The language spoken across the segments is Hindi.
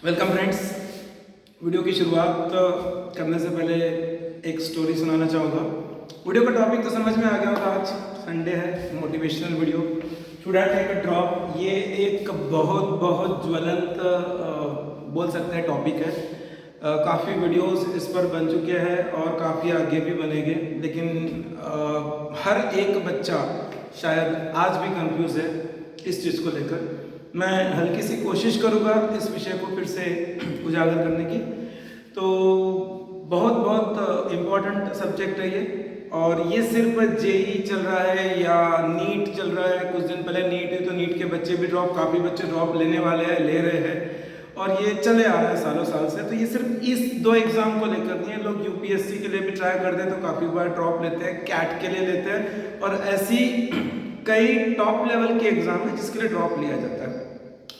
Welcome friends. वीडियो की शुरुआत करने से पहले एक स्टोरी सुनाना चाहूँगा। वीडियो का टॉपिक तो समझ में आ गया होगा। आज संडे है, motivational video. Should I take a drop, ये एक बहुत बहुत ज्वलंत बोल सकते हैं टॉपिक है। काफ़ी वीडियोस इस पर बन चुके हैं और काफ़ी आगे भी बनेंगे, लेकिन हर एक बच्चा शायद आज भी कंफ्यूज है इस चीज़ को लेकर। मैं हल्की सी कोशिश करूँगा इस विषय को फिर से उजागर करने की। तो बहुत बहुत इम्पोर्टेंट सब्जेक्ट है ये, और ये सिर्फ जेई चल रहा है या नीट चल रहा है। कुछ दिन पहले नीट है, तो नीट के बच्चे भी काफ़ी बच्चे ड्रॉप लेने वाले हैं, ले रहे हैं, और ये चले आ रहा है सालों साल से। तो ये सिर्फ इस दो एग्जाम को लेकर नहीं है। लोग यूपीएससी के लिए भी ट्राई करते हैं तो काफ़ी बार ड्रॉप लेते हैं, कैट के लिए लेते हैं, और ऐसी कई टॉप लेवल के एग्जाम है जिसके लिए ड्रॉप लिया जाता है।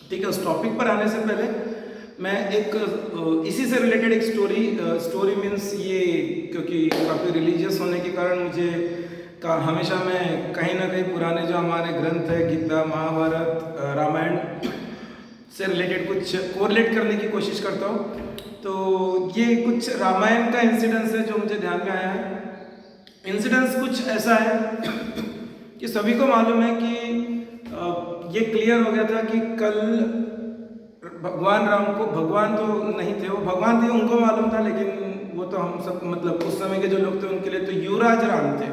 ठीक है, उस टॉपिक पर आने से पहले मैं एक इसी से रिलेटेड एक स्टोरी मीन्स ये, क्योंकि काफ़ी रिलीजियस होने के कारण मुझे हमेशा मैं कहीं ना कहीं पुराने जो हमारे ग्रंथ है, गीता, महाभारत, रामायण से रिलेटेड कुछ कोरिलेट करने की कोशिश करता हूँ। तो ये कुछ रामायण का इंसिडेंस है जो मुझे ध्यान में आया है। इंसिडेंस कुछ ऐसा है कि सभी को मालूम है कि ये क्लियर हो गया था कि कल भगवान राम को, भगवान तो नहीं थे, वो भगवान थे उनको मालूम था, लेकिन वो तो हम सब मतलब उस समय के जो लोग थे उनके लिए तो युवराज राम थे।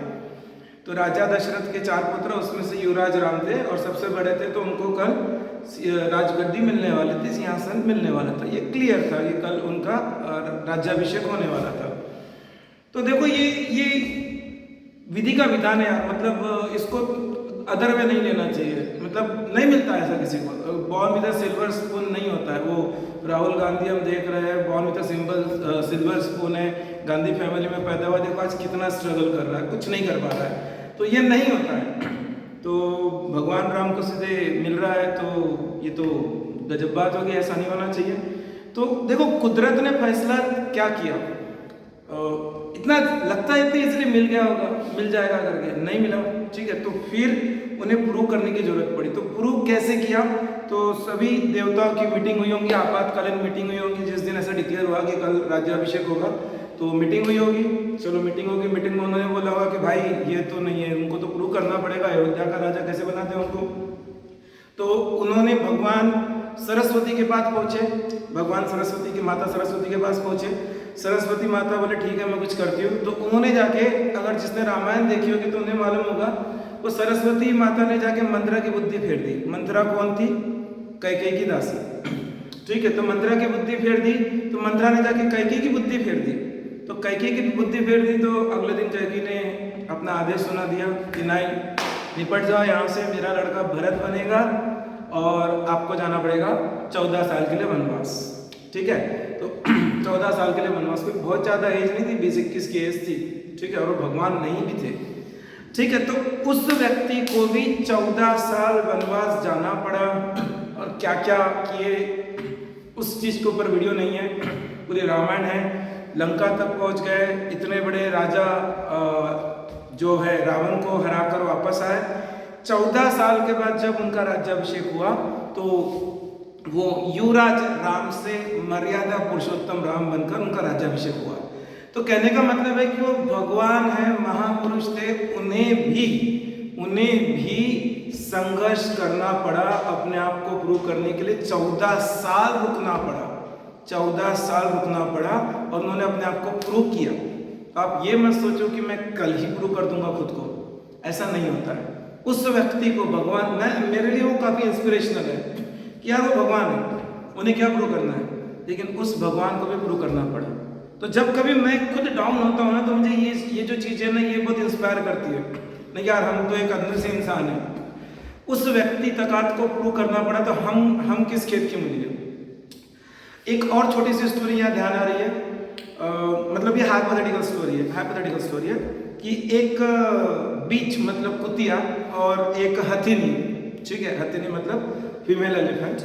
तो राजा दशरथ के 4 पुत्र, उसमें से युवराज राम थे और सबसे बड़े थे। तो उनको कल राजगद्दी मिलने वाली थी, सिंहासन मिलने वाला था। ये क्लियर था कि कल उनका राज्याभिषेक होने वाला था। तो देखो ये विधि का विधान है यार, मतलब इसको अदर वे नहीं लेना चाहिए। मतलब नहीं मिलता ऐसा किसी को। Born with a silver spoon नहीं होता है। वो राहुल गांधी हम देख रहे हैं, born with a silver spoon है, गांधी फैमिली में पैदा हुआ, देखो आज कितना स्ट्रगल कर रहा है, कुछ नहीं कर पा रहा है। तो ये नहीं होता है। तो भगवान राम को सीधे मिल रहा है, तो ये तो गजब बात होगी, ऐसा नहीं होना चाहिए। तो देखो कुदरत ने फैसला क्या किया, इतना लगता है इतनी इजीली मिल गया होगा, मिल जाएगा करके, नहीं मिला। ठीक है, तो फिर उन्हें प्रूव करने की जरूरत पड़ी। तो प्रूव कैसे किया? तो सभी देवताओं की मीटिंग हुई होंगी, आपातकालीन मीटिंग हुई होगी, जिस दिन ऐसा डिक्लेयर हुआ कि कल राज्याभिषेक होगा। तो मीटिंग हुई होगी, चलो मीटिंग होगी। मीटिंग में उन्होंने बोला होगा कि भाई ये तो नहीं है, उनको तो प्रूव करना पड़ेगा, अयोध्या का राजा कैसे बनाते हैं उनको। तो उन्होंने भगवान सरस्वती के पास पहुंचे, भगवान सरस्वती की माता सरस्वती के पास पहुंचे। सरस्वती माता बोले ठीक है मैं कुछ करती हूँ। तो उन्होंने जाके, अगर जिसने रामायण देखी होगी तो उन्हें मालूम होगा, वो सरस्वती माता ने जाके मंत्रा की बुद्धि फेर दी। मंत्रा कौन थी? कैकेयी की दासी। ठीक है, तो मंत्रा की बुद्धि फेर दी। तो मंत्रा ने जाके कैकेयी की बुद्धि फेर दी। तो कैकेयी की बुद्धि फेर दी, तो अगले दिन कैकेयी ने अपना आदेश सुना दिया कि नहीं, निपट जाओ यहाँ से, मेरा लड़का भरत बनेगा और आपको जाना पड़ेगा 14 साल के लिए वनवास। ठीक है, तो 14 साल के लिए वनवास। कोई बहुत ज़्यादा एज नहीं थी, 20-21 की एज थी। ठीक है, और वो भगवान नहीं भी थे। ठीक है, तो उस व्यक्ति को भी 14 साल वनवास जाना पड़ा, और क्या क्या किए उस चीज़ के ऊपर वीडियो नहीं है, पूरी रामायण है। लंका तक पहुंच गए, इतने बड़े राजा जो है रावण को हराकर वापस आए। 14 साल के बाद जब उनका राज्याभिषेक हुआ, तो वो युवराज राम से मर्यादा पुरुषोत्तम राम बनकर उनका राज्याभिषेक हुआ। तो कहने का मतलब है कि वो भगवान है, महापुरुष थे, उन्हें भी संघर्ष करना पड़ा, अपने आप को प्रूव करने के लिए 14 साल रुकना पड़ा। 14 साल रुकना पड़ा और उन्होंने अपने आप को प्रूव किया। आप ये मत सोचो कि मैं कल ही प्रूव कर दूंगा खुद को, ऐसा नहीं होता है। उस व्यक्ति को भगवान, मेरे लिए वो काफ़ी इंस्पिरेशनल है कि यार वो भगवान है, उन्हें क्या प्रूव करना है, लेकिन उस भगवान को भी प्रूव करना पड़ा। तो जब कभी मैं खुद डाउन होता हूँ ना, तो मुझे ये जो चीज़ें ना, ये बहुत इंस्पायर करती है। नहीं यार, हम तो एक अंदर से इंसान है, उस व्यक्ति तक को प्रूव करना पड़ा, तो हम किस खेत की मूली है। एक और छोटी सी स्टोरी यहाँ ध्यान आ रही है। मतलब ये हाइपोथेटिकल स्टोरी है कि एक बीच मतलब कुतिया और एक हथिनी, ठीक है, हथिनी मतलब फीमेल एलिफेंट,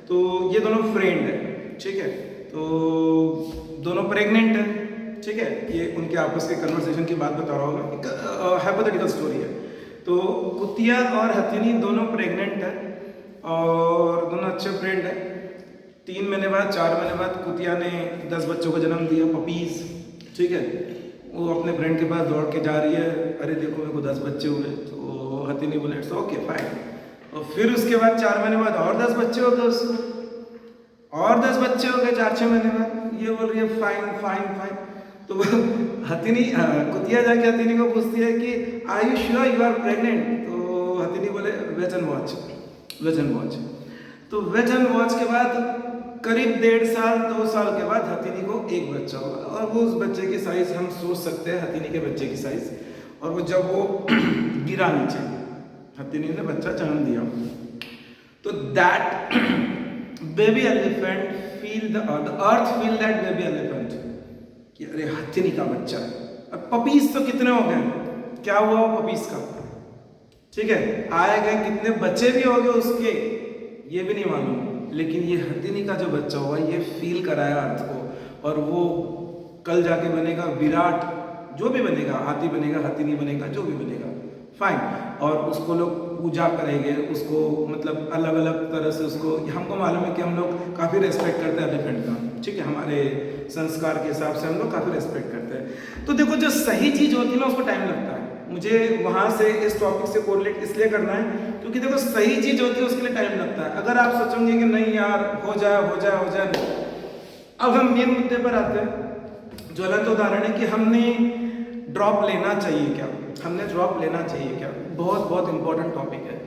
तो ये दोनों फ्रेंड है। ठीक है, तो दोनों प्रेग्नेंट है। ठीक है, ये उनके आपस के कन्वर्सेशन की बात बता रहा हूँ मैं, एक हाइपोथेटिकल स्टोरी है। तो कुतिया और हथिनी दोनों प्रेग्नेंट है और दोनों अच्छे फ्रेंड है। 3 महीने बाद 4 महीने बाद कुतिया ने 10 बच्चों को जन्म दिया, पपीज, ठीक है। वो अपने फ्रेंड के पास दौड़ के जा रही है, अरे देखो मेरे को 10 बच्चे हुए। तो हथिनी बोले इट्स ओके फाइन। और फिर उसके बाद 4 महीने बाद और 10 बच्चे हो गए उसको, और 10 बच्चे हो गए 4-6 महीने बाद। ये बोल रही है फाइन फाइन फाइन। तो हथिनी कुतिया जाके हथिनी को पूछती है कि are you sure you are pregnant? तो हथिनी बोले wait and watch, wait and watch. तो वेट एंड वॉच के बाद करीब 1.5 साल 2 साल के बाद हथिनी को एक बच्चा होगा। और वो उस बच्चे की साइज हम सोच सकते हैं, हथिनी के बच्चे की साइज। और वो जब वो गिरा नीचे, हथिनी ने बच्चा जन्म दिया, तो that baby elephant feel the earth feel that baby elephant कि अरे हथिनी का बच्चा। अब पपीज तो कितने हो गए, क्या हुआ वो पपीज का, ठीक है, आए गए, कितने बच्चे भी हो गए उसके ये भी नहीं मालूम। लेकिन ये हथिनी का जो बच्चा हुआ ये फील कराया अर्थ को। और वो कल जाके बनेगा विराट, जो भी बनेगा, हाथी बनेगा, हथिनी बनेगा, जो भी बनेगा, फाइन। और उसको लोग पूजा करेंगे, उसको मतलब अलग अलग तरह से उसको, हमको मालूम है कि हम लोग काफ़ी रेस्पेक्ट करते हैं एलिफेंट का, ठीक है, हमारे संस्कार के हिसाब से हम लोग काफ़ी रेस्पेक्ट करते हैं। तो देखो जो सही चीज़ होती है ना उसको टाइम लगता है। मुझे वहाँ से इस टॉपिक से कोरिलेट इसलिए करना है क्योंकि देखो सही चीज़ होती है उसके लिए टाइम लगता है। अगर आप सोचोगे कि नहीं यार हो जाए हो जाए हो जाए। अब हम मेन मुद्दे पर आते हैं। ज्वलंत उदाहरण है कि हमने ड्रॉप लेना चाहिए क्या, हमने ड्रॉप लेना चाहिए क्या, बहुत बहुत इंपॉर्टेंट टॉपिक है।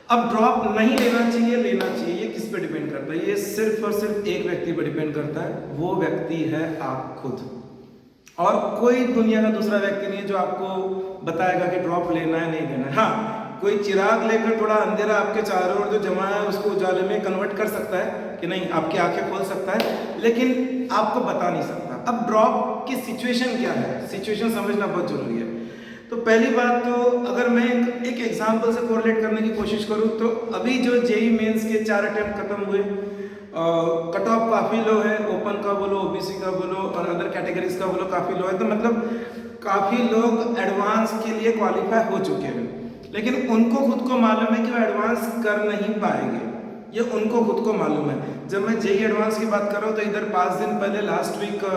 अब ड्रॉप नहीं लेना चाहिए, लेना चाहिए, ये किस पे डिपेंड करता है? ये सिर्फ और सिर्फ एक व्यक्ति पर डिपेंड करता है, वो व्यक्ति है आप खुद। और कोई दुनिया का दूसरा व्यक्ति नहीं है जो आपको बताएगा कि ड्रॉप लेना है नहीं लेना है। हाँ, कोई चिराग लेकर थोड़ा अंधेरा आपके चारों ओर जो जमा है उसको उजाले में कन्वर्ट कर सकता है कि नहीं, आपकी आंखें खोल सकता है, लेकिन आपको बता नहीं सकता। अब ड्रॉप की सिचुएशन क्या है, सिचुएशन समझना बहुत जरूरी है। तो पहली बात तो अगर मैं एक एग्जाम्पल से कोरिलेट करने की कोशिश करूँ तो अभी जो जेई मेंस के 4 अटेम्प्ट खत्म हुए, कट ऑफ काफ़ी लो है, ओपन का बोलो, ओबीसी का बोलो और अदर कैटेगरीज का बोलो काफ़ी लो है। तो मतलब काफ़ी लोग एडवांस के लिए क्वालिफाई हो चुके हैं, लेकिन उनको खुद को मालूम है कि वो एडवांस कर नहीं पाएंगे, ये उनको खुद को मालूम है। जब मैं जेई एडवांस की बात कर रहा हूँ तो इधर 5 दिन पहले लास्ट वीक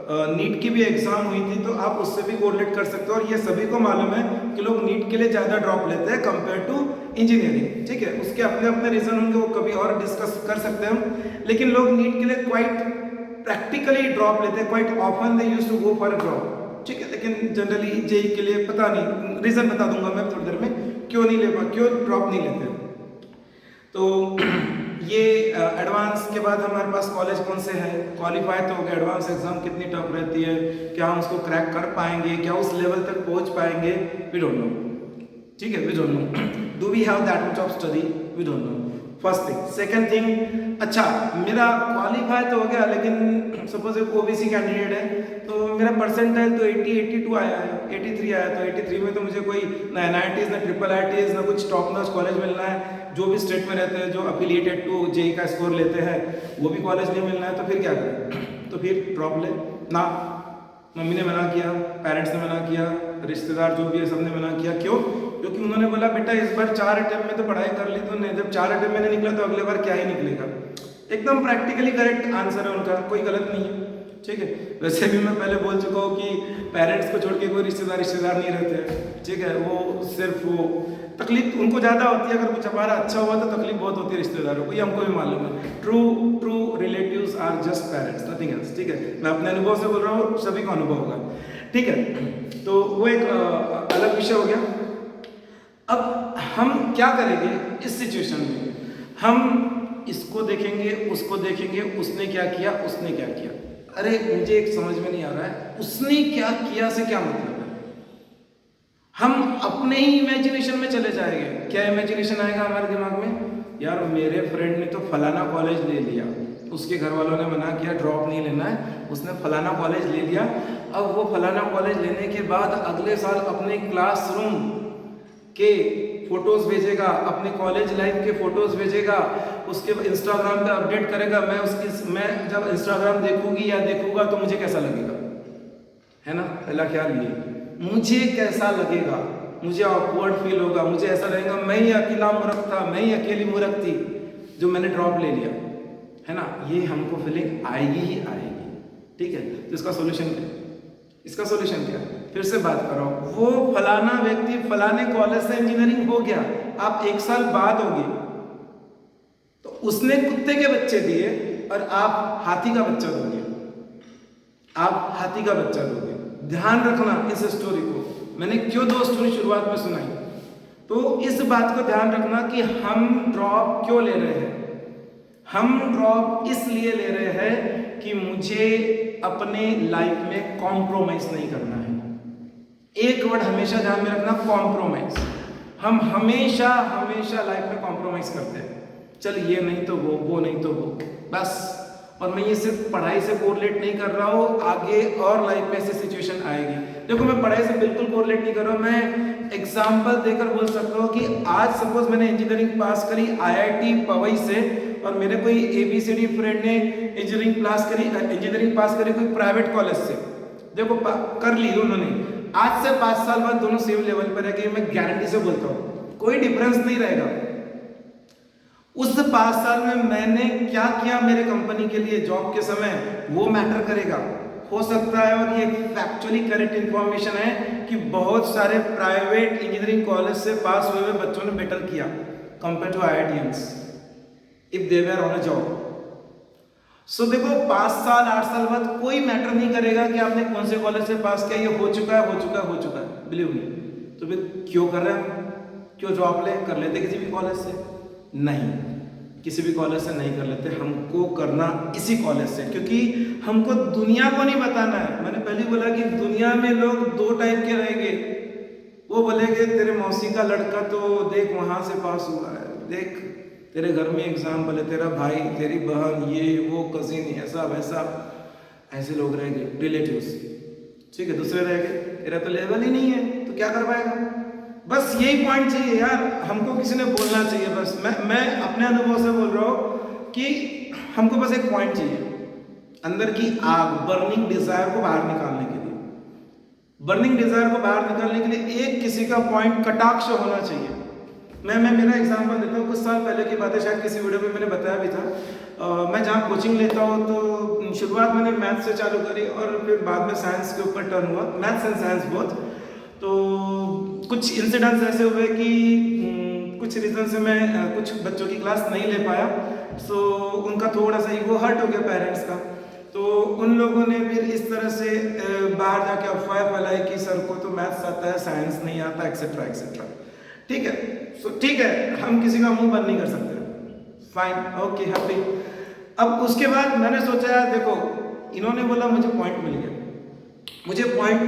नीट की भी एग्जाम हुई थी, तो आप उससे भी कोरिलेट कर सकते हो। और ये सभी को मालूम है कि लोग नीट के लिए ज़्यादा ड्रॉप लेते हैं कंपेयर टू इंजीनियरिंग, ठीक है। उसके अपने अपने रीजन होंगे, वो कभी और डिस्कस कर सकते हैं हम। लेकिन लोग नीट के लिए क्वाइट प्रैक्टिकली ड्रॉप लेते हैं, quite often they used to go for a drop, ठीक है। लेकिन जनरली जेई के लिए पता नहीं, रीजन बता दूंगा मैं थोड़ी देर में क्यों नहीं ले पा, क्यों ड्रॉप नहीं लेते। तो ये एडवांस के बाद हमारे पास कॉलेज कौन से हैं, क्वालिफाई तो हो गया, एडवांस एग्जाम कितनी टफ रहती है, क्या हम उसको क्रैक कर पाएंगे, क्या उस लेवल तक पहुंच पाएंगे, वी डोंट नो, ठीक है, we don't know. Do we have that much of study, we don't know, first thing. Second thing, अच्छा मेरा क्वालिफाई तो हो गया, लेकिन सपोज एक ओबीसी कैंडिडेट है तो मेरा परसेंटाइल तो 82 आया है, 83 आया, तो 83 में तो मुझे कोई ना एनआईटीज ना ट्रिपल आईटीज ना कुछ टॉप नॉच कॉलेज मिलना है। जो भी स्टेट में रहते हैं, जो अफिलिएटेड टू जेई का स्कोर लेते हैं, वो भी कॉलेज नहीं मिलना है, तो फिर क्या करें? तो फिर ड्रॉप ले ना। मम्मी ने मना किया, पेरेंट्स ने मना किया, रिश्तेदार जो भी है सबने मना किया। क्यों? क्योंकि उन्होंने बोला बेटा इस बार 4 अटेम्प्ट में तो पढ़ाई कर ली तूने, जब 4 अटेम्प्ट में नहीं निकला तो अगले बार क्या ही निकलेगा। एकदम प्रैक्टिकली करेक्ट आंसर है उनका, कोई गलत नहीं है, ठीक है। वैसे भी मैं पहले बोल चुका हूँ कि पेरेंट्स को छोड़ के कोई रिश्तेदार नहीं रहते, ठीक है। वो सिर्फ वो तकलीफ उनको ज़्यादा होती है, अगर कुछ हमारा अच्छा हुआ तो तकलीफ बहुत होती है रिश्तेदारों को, ये हमको भी मालूम है। True relatives are just parents, nothing else, ठीक है। मैं अपने अनुभव से बोल रहा हूँ, सभी को अनुभव होगा, ठीक है। तो वो एक अलग विषय हो गया। अब हम क्या करेंगे इस सिचुएशन में? हम इसको देखेंगे, उसको देखेंगे, उसने क्या किया, उसने क्या किया। अरे मुझे एक समझ में नहीं आ रहा है, उसने क्या किया से क्या मतलब है? हम अपने ही इमेजिनेशन में चले जाएंगे। क्या इमेजिनेशन आएगा हमारे दिमाग में? यार मेरे फ्रेंड ने तो फलाना कॉलेज ले लिया, उसके घर वालों ने मना किया ड्रॉप नहीं लेना है, उसने फलाना कॉलेज ले लिया। अब वो फलाना कॉलेज लेने के बाद अगले साल अपने क्लासरूम के फोटोज भेजेगा, अपने कॉलेज लाइफ के फोटोज भेजेगा, उसके इंस्टाग्राम पे अपडेट करेगा। मैं जब इंस्टाग्राम देखूंगी या देखूंगा तो मुझे कैसा लगेगा, है ना? पहला ख्याल ये, मुझे कैसा लगेगा, मुझे ऑकवर्ड फील होगा, मुझे ऐसा लगेगा मैं ही अकेला मूर्ख था, मैं ही अकेली मूर्ख थी जो मैंने ड्रॉप ले लिया, है ना, ये हमको फीलिंग आएगी ही आएगी। ठीक है, तो इसका सॉल्यूशन क्या है? इसका सॉल्यूशन क्या है? फिर से बात करो, वो फलाना व्यक्ति फलाने कॉलेज से इंजीनियरिंग हो गया, आप 1 साल बाद होगी, तो उसने कुत्ते के बच्चे दिए और आप हाथी का बच्चा दोगे, आप हाथी का बच्चा दोगे। ध्यान रखना इस स्टोरी को, मैंने क्यों 2 स्टोरी शुरुआत में सुनाई, तो इस बात को ध्यान रखना कि हम ड्रॉप क्यों ले रहे हैं। हम ड्रॉप इसलिए ले रहे हैं कि मुझे अपने लाइफ में कॉम्प्रोमाइज नहीं करना है। एक वर्ड हमेशा ध्यान में रखना, कॉम्प्रोमाइज। हम हमेशा हमेशा लाइफ में कॉम्प्रोमाइज करते हैं, चल ये नहीं तो वो नहीं तो वो, बस। और मैं ये सिर्फ पढ़ाई से कोरिलेट नहीं कर रहा हूँ, आगे और लाइफ में ऐसी सिचुएशन आएगी। देखो मैं पढ़ाई से बिल्कुल कोरिलेट नहीं कर रहा हूँ, मैं एग्जाम्पल देकर बोल सकता हूँ कि आज सपोज मैंने इंजीनियरिंग पास करी IIT पवई से, और मेरे कोई ABCD फ्रेंड ने इंजीनियरिंग पास करी कोई प्राइवेट कॉलेज से, देखो कर ली उन्होंने, आज से 5 साल बाद दोनों सेम लेवल पर रहेंगे, मैं गारंटी से बोलता हूँ, कोई डिफरेंस नहीं रहेगा। उस 5 साल में मैंने क्या किया मेरे कंपनी के लिए जॉब के समय, वो मैटर करेगा। हो सकता है, और ये फैक्चुअली करेक्ट इंफॉर्मेशन है, कि बहुत सारे प्राइवेट इंजीनियरिंग कॉलेज से पास हुए बच्चों ने बेटर किया compare to IITians if they were on a job. So देखो 5 साल 8 साल बाद कोई मैटर नहीं करेगा कि आपने कौन से कॉलेज से पास किया, ये हो चुका है, बिलीव मी। तो फिर क्यों कर रहे हैं, क्यों जॉब कर लेते किसी भी कॉलेज से? नहीं, किसी भी कॉलेज से नहीं कर लेते, हमको करना इसी कॉलेज से, क्योंकि हमको दुनिया को नहीं बताना है। मैंने पहले बोला कि दुनिया में लोग 2 टाइप के रहेंगे, वो बोलेंगे तेरे मौसी का लड़का तो देख वहां से पास हुआ है, देख तेरे घर में एग्जाम्पल है, तेरा भाई तेरी बहन ये वो कजिन ऐसा वैसा, ऐसे लोग रहेंगे रिलेटिव्स। ठीक है, दूसरे रहेंगे तेरा तो लेवल ही नहीं है, तो क्या कर पाएगा। बस यही पॉइंट चाहिए यार, हमको किसी ने बोलना चाहिए। बस मैं अपने अनुभव से बोल रहा हूँ कि हमको बस एक पॉइंट चाहिए, अंदर की आग, बर्निंग डिजायर को बाहर निकालने के लिए। बर्निंग डिजायर को बाहर निकालने के लिए एक किसी का पॉइंट कटाक्ष होना चाहिए। मैं मेरा एग्जांपल देता हूँ, कुछ साल पहले की बात है, शायद किसी वीडियो में मैंने बताया भी था। मैं जहाँ कोचिंग लेता हूँ, तो शुरुआत मैंने मैथ्स से चालू करी और फिर बाद में साइंस के ऊपर टर्न हुआ, मैथ्स एंड साइंस बोथ। तो कुछ इंसिडेंट्स ऐसे हुए कि कुछ रीज़न से मैं कुछ बच्चों की क्लास नहीं ले पाया, सो उनका थोड़ा सा ईगो हर्ट हो गया पेरेंट्स का। तो उन लोगों ने फिर इस तरह से बाहर जाके अफवाह फैलाई कि सर को तो मैथ्स आता है, साइंस नहीं आता, एक्सेट्रा एक्सेट्रा। ठीक है, सो ठीक है, हम किसी का मुंह बंद नहीं कर सकते, फाइन, ओके, हैप्पी। अब उसके बाद मैंने सोचा यार देखो, इन्होंने बोला मुझे पॉइंट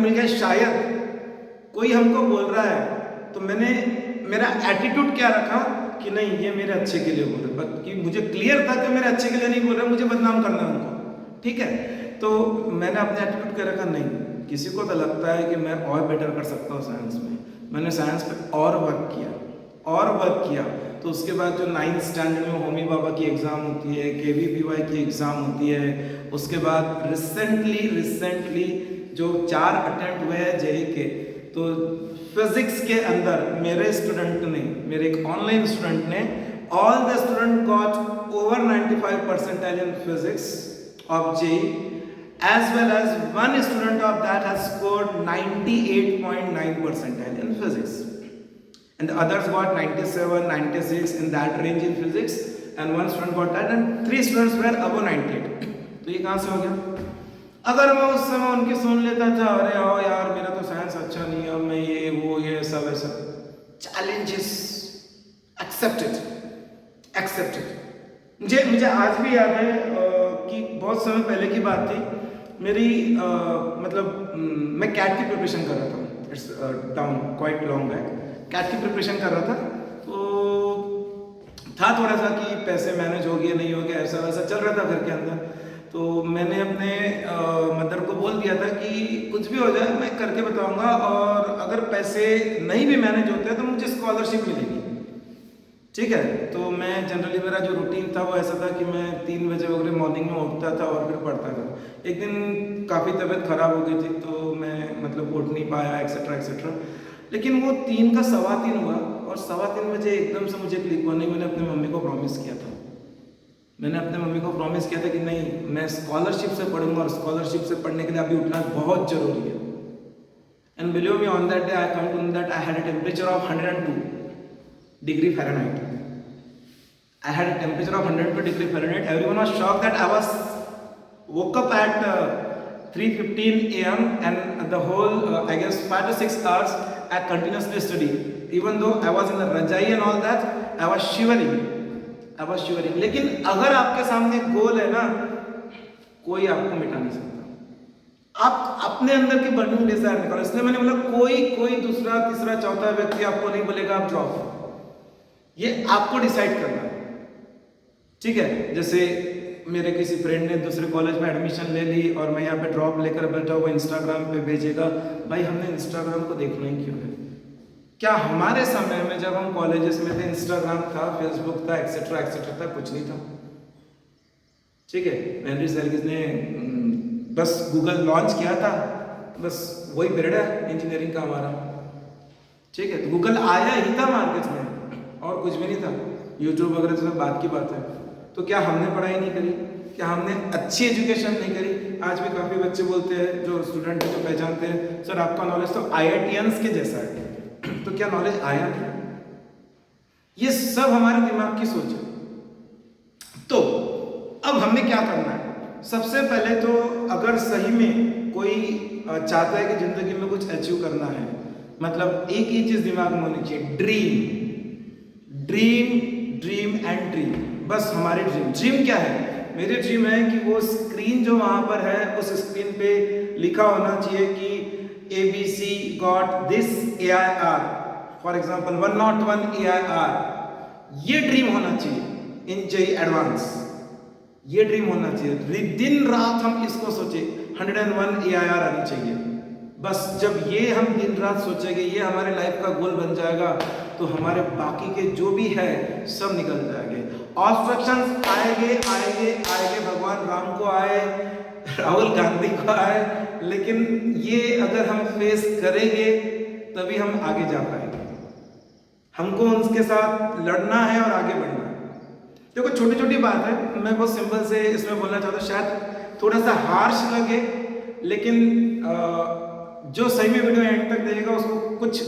मिल गया, शायद कोई हमको बोल रहा है, तो मेरा एटीट्यूड क्या रखा कि नहीं ये मेरे अच्छे के लिए बोल रहे, बल्कि मुझे क्लियर था कि मेरे अच्छे के लिए नहीं बोल रहे, मुझे बदनाम करना है उनको। ठीक है, तो मैंने अपने एटीट्यूड क्या रखा, नहीं किसी को तो लगता है कि मैं और बेटर कर सकता हूँ साइंस में, मैंने साइंस पे और वर्क किया। तो उसके बाद जो 9th स्टैंडर्ड में होमी बाबा की एग्ज़ाम होती है, KVPY की एग्ज़ाम होती है, उसके बाद रिसेंटली जो 4 अटेम्प्ट हुए हैं JEE के, तो फिजिक्स के अंदर मेरे एक ऑनलाइन स्टूडेंट ने, all the student got over 95 percentile in physics of JEE, as well as one student of that has scored 98.9 percentile in physics, and the others got 97, 96 in that range in physics, and one student got that, and 3 students were above 98. तो ये कहाँ से हो गया? अगर मैं उस समय उनकी सुन लेता था, अरे आओ यार मेरा तो साइंस अच्छा नहीं है, मैं ये सब ऐसा, चैलेंजेस एक्सेप्टेड। मुझे आज भी याद है कि बहुत समय पहले की बात थी, मेरी मैं कैट की प्रिपरेशन कर रहा था, it's down quite long back, CAT की प्रिपरेशन कर रहा था। तो था थोड़ा सा कि पैसे मैनेज हो गए नहीं हो गया, ऐसा वैसा चल रहा था घर के अंदर। तो मैंने अपने मदर को बोल दिया था कि कुछ भी हो जाए मैं करके बताऊंगा, और अगर पैसे नहीं भी मैनेज होते हैं तो मुझे स्कॉलरशिप मिलेगी। ठीक है, तो मैं जनरली मेरा जो रूटीन था वो ऐसा था कि मैं 3 बजे वगैरह मॉर्निंग में उठता था और फिर पढ़ता था। एक दिन काफ़ी तबीयत ख़राब हो गई थी, तो मैं उठ नहीं पाया, एक्सेट्रा। लेकिन वो 3 का 3:15 हुआ, और 3:15 बजे एकदम से मुझे क्लिक हुआ, नहीं मैंने अपनी मम्मी को प्रॉमिस किया था मैंने अपने मम्मी को प्रॉमिस किया था कि नहीं, मैं स्कॉलरशिप से पढ़ूंगा और स्कॉलरशिप से पढ़ने के लिए अभी उठना बहुत जरूरी है। And believe me, on that day I come to know that I had a temperature of 102 degree Fahrenheit. I had a temperature of 102 degree Fahrenheit. Everyone was shocked that I was woke up at 3:15 a.m. and the whole I guess 5 to 6 hours I continuously studied. Even though I was in the rajai and all that, I was shivering. लेकिन अगर आपके सामने गोल है ना, कोई आपको मिटा नहीं सकता. आप अपने अंदर की बर्निंग डिजायर निकालो. इसलिए मैंने बोला कोई दूसरा तीसरा चौथा व्यक्ति आपको नहीं बोलेगा आप ड्रॉप. ये आपको डिसाइड करना है. ठीक है. जैसे मेरे किसी फ्रेंड ने दूसरे कॉलेज में एडमिशन ले ली और मैं यहाँ पे ड्रॉप लेकर बैठा हुआ, इंस्टाग्राम पे भेजेगा. भाई हमने इंस्टाग्राम को देखना ही क्यों है? क्या हमारे समय में जब हम कॉलेजेस में थे इंस्टाग्राम था, फेसबुक था, एक्सेट्रा था? कुछ नहीं था. ठीक है. हेनरी सेल्गिस ने बस गूगल लॉन्च किया था, बस वही पीरियड है इंजीनियरिंग का हमारा. ठीक है. तो गूगल आया ही था मार्केट में और कुछ भी नहीं था. यूट्यूब वगैरह तो सब बात की बात है. तो क्या हमने पढ़ाई नहीं करी? क्या हमने अच्छी एजुकेशन नहीं करी? आज भी काफ़ी बच्चे बोलते हैं, जो स्टूडेंट जो पहचानते हैं, सर आपका नॉलेज तो IITians के जैसा है. तो क्या नॉलेज आया? ये सब हमारे दिमाग की सोच है. तो अब हमें क्या करना है? सबसे पहले तो अगर सही में कोई चाहता है कि जिंदगी में कुछ अचीव करना है, मतलब एक ही चीज दिमाग में होनी चाहिए, ड्रीम एंड ड्रीम. बस हमारी ड्रीम क्या है? मेरी ड्रीम है कि वो स्क्रीन जो वहां पर है, उस स्क्रीन पे लिखा होना चाहिए कि ABC got this AIR, for example 101 AIR. ये ड्रीम होना चाहिए इन JEE एडवांस. ये ड्रीम होना चाहिए. दिन रात हम इसको सोचे 101 AIR आनी चाहिए. बस जब ये हम दिन रात सोचेंगे, ये हमारे लाइफ का गोल बन जाएगा, तो हमारे बाकी के जो भी है सब निकल जाएंगे. ऑब्स्ट्रक्शंस आएंगे. भगवान राम को आए, राहुल गांधी को आए, लेकिन ये अगर हम फेस करेंगे तभी हम आगे जा पाएंगे. हमको उनके साथ लड़ना है और आगे बढ़ना है. देखो छोटी छोटी बात है, मैं बहुत सिंपल से इसमें बोलना चाहता हूँ. शायद थोड़ा सा हार्श लगे, लेकिन जो सही में वीडियो एंड तक देखेगा उसको कुछ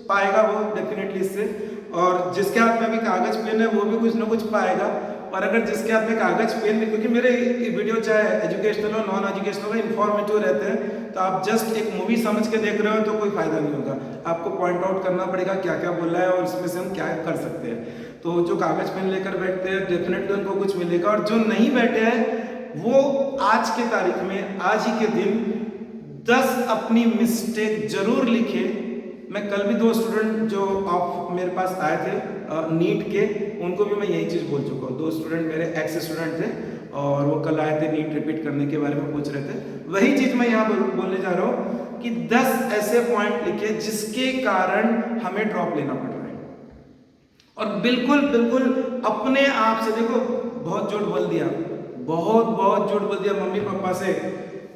पाएगा वो डेफिनेटली इससे. और जिसके हाथ में अभी कागज पेन है वो भी कुछ ना कुछ पाएगा. और अगर जिसके हाथ में कागज पेन नहीं, क्योंकि मेरे वीडियो चाहे एजुकेशनल हो, नॉन एजुकेशनल हो, इन्फॉर्मेटिव रहते हैं, तो आप जस्ट एक मूवी समझ के देख रहे हो तो कोई फायदा नहीं होगा. आपको पॉइंट आउट करना पड़ेगा क्या क्या बोला है और उसमें से हम क्या कर सकते हैं. तो जो कागज पेन लेकर बैठते हैं डेफिनेटली उनको कुछ मिलेगा. और जो नहीं बैठे हैं वो आज के तारीख में, आज ही के दिन 10 अपनी मिस्टेक जरूर लिखे. मैं कल भी 2 स्टूडेंट जो मेरे पास आए थे नीट के, उनको भी मैं यही चीज़ बोल चुका हूँ. 2 स्टूडेंट मेरे एक्स स्टूडेंट थे और वो कल आए थे नीट रिपीट करने के बारे में पूछ रहे थे. वही चीज़ मैं यहाँ बोलने जा रहा हूँ कि 10 ऐसे पॉइंट लिखे जिसके कारण हमें ड्रॉप लेना पड़ रहा है. और बिल्कुल अपने आप से, देखो बहुत झूठ बोल दिया, बहुत झूठ बोल दिया मम्मी पापा से,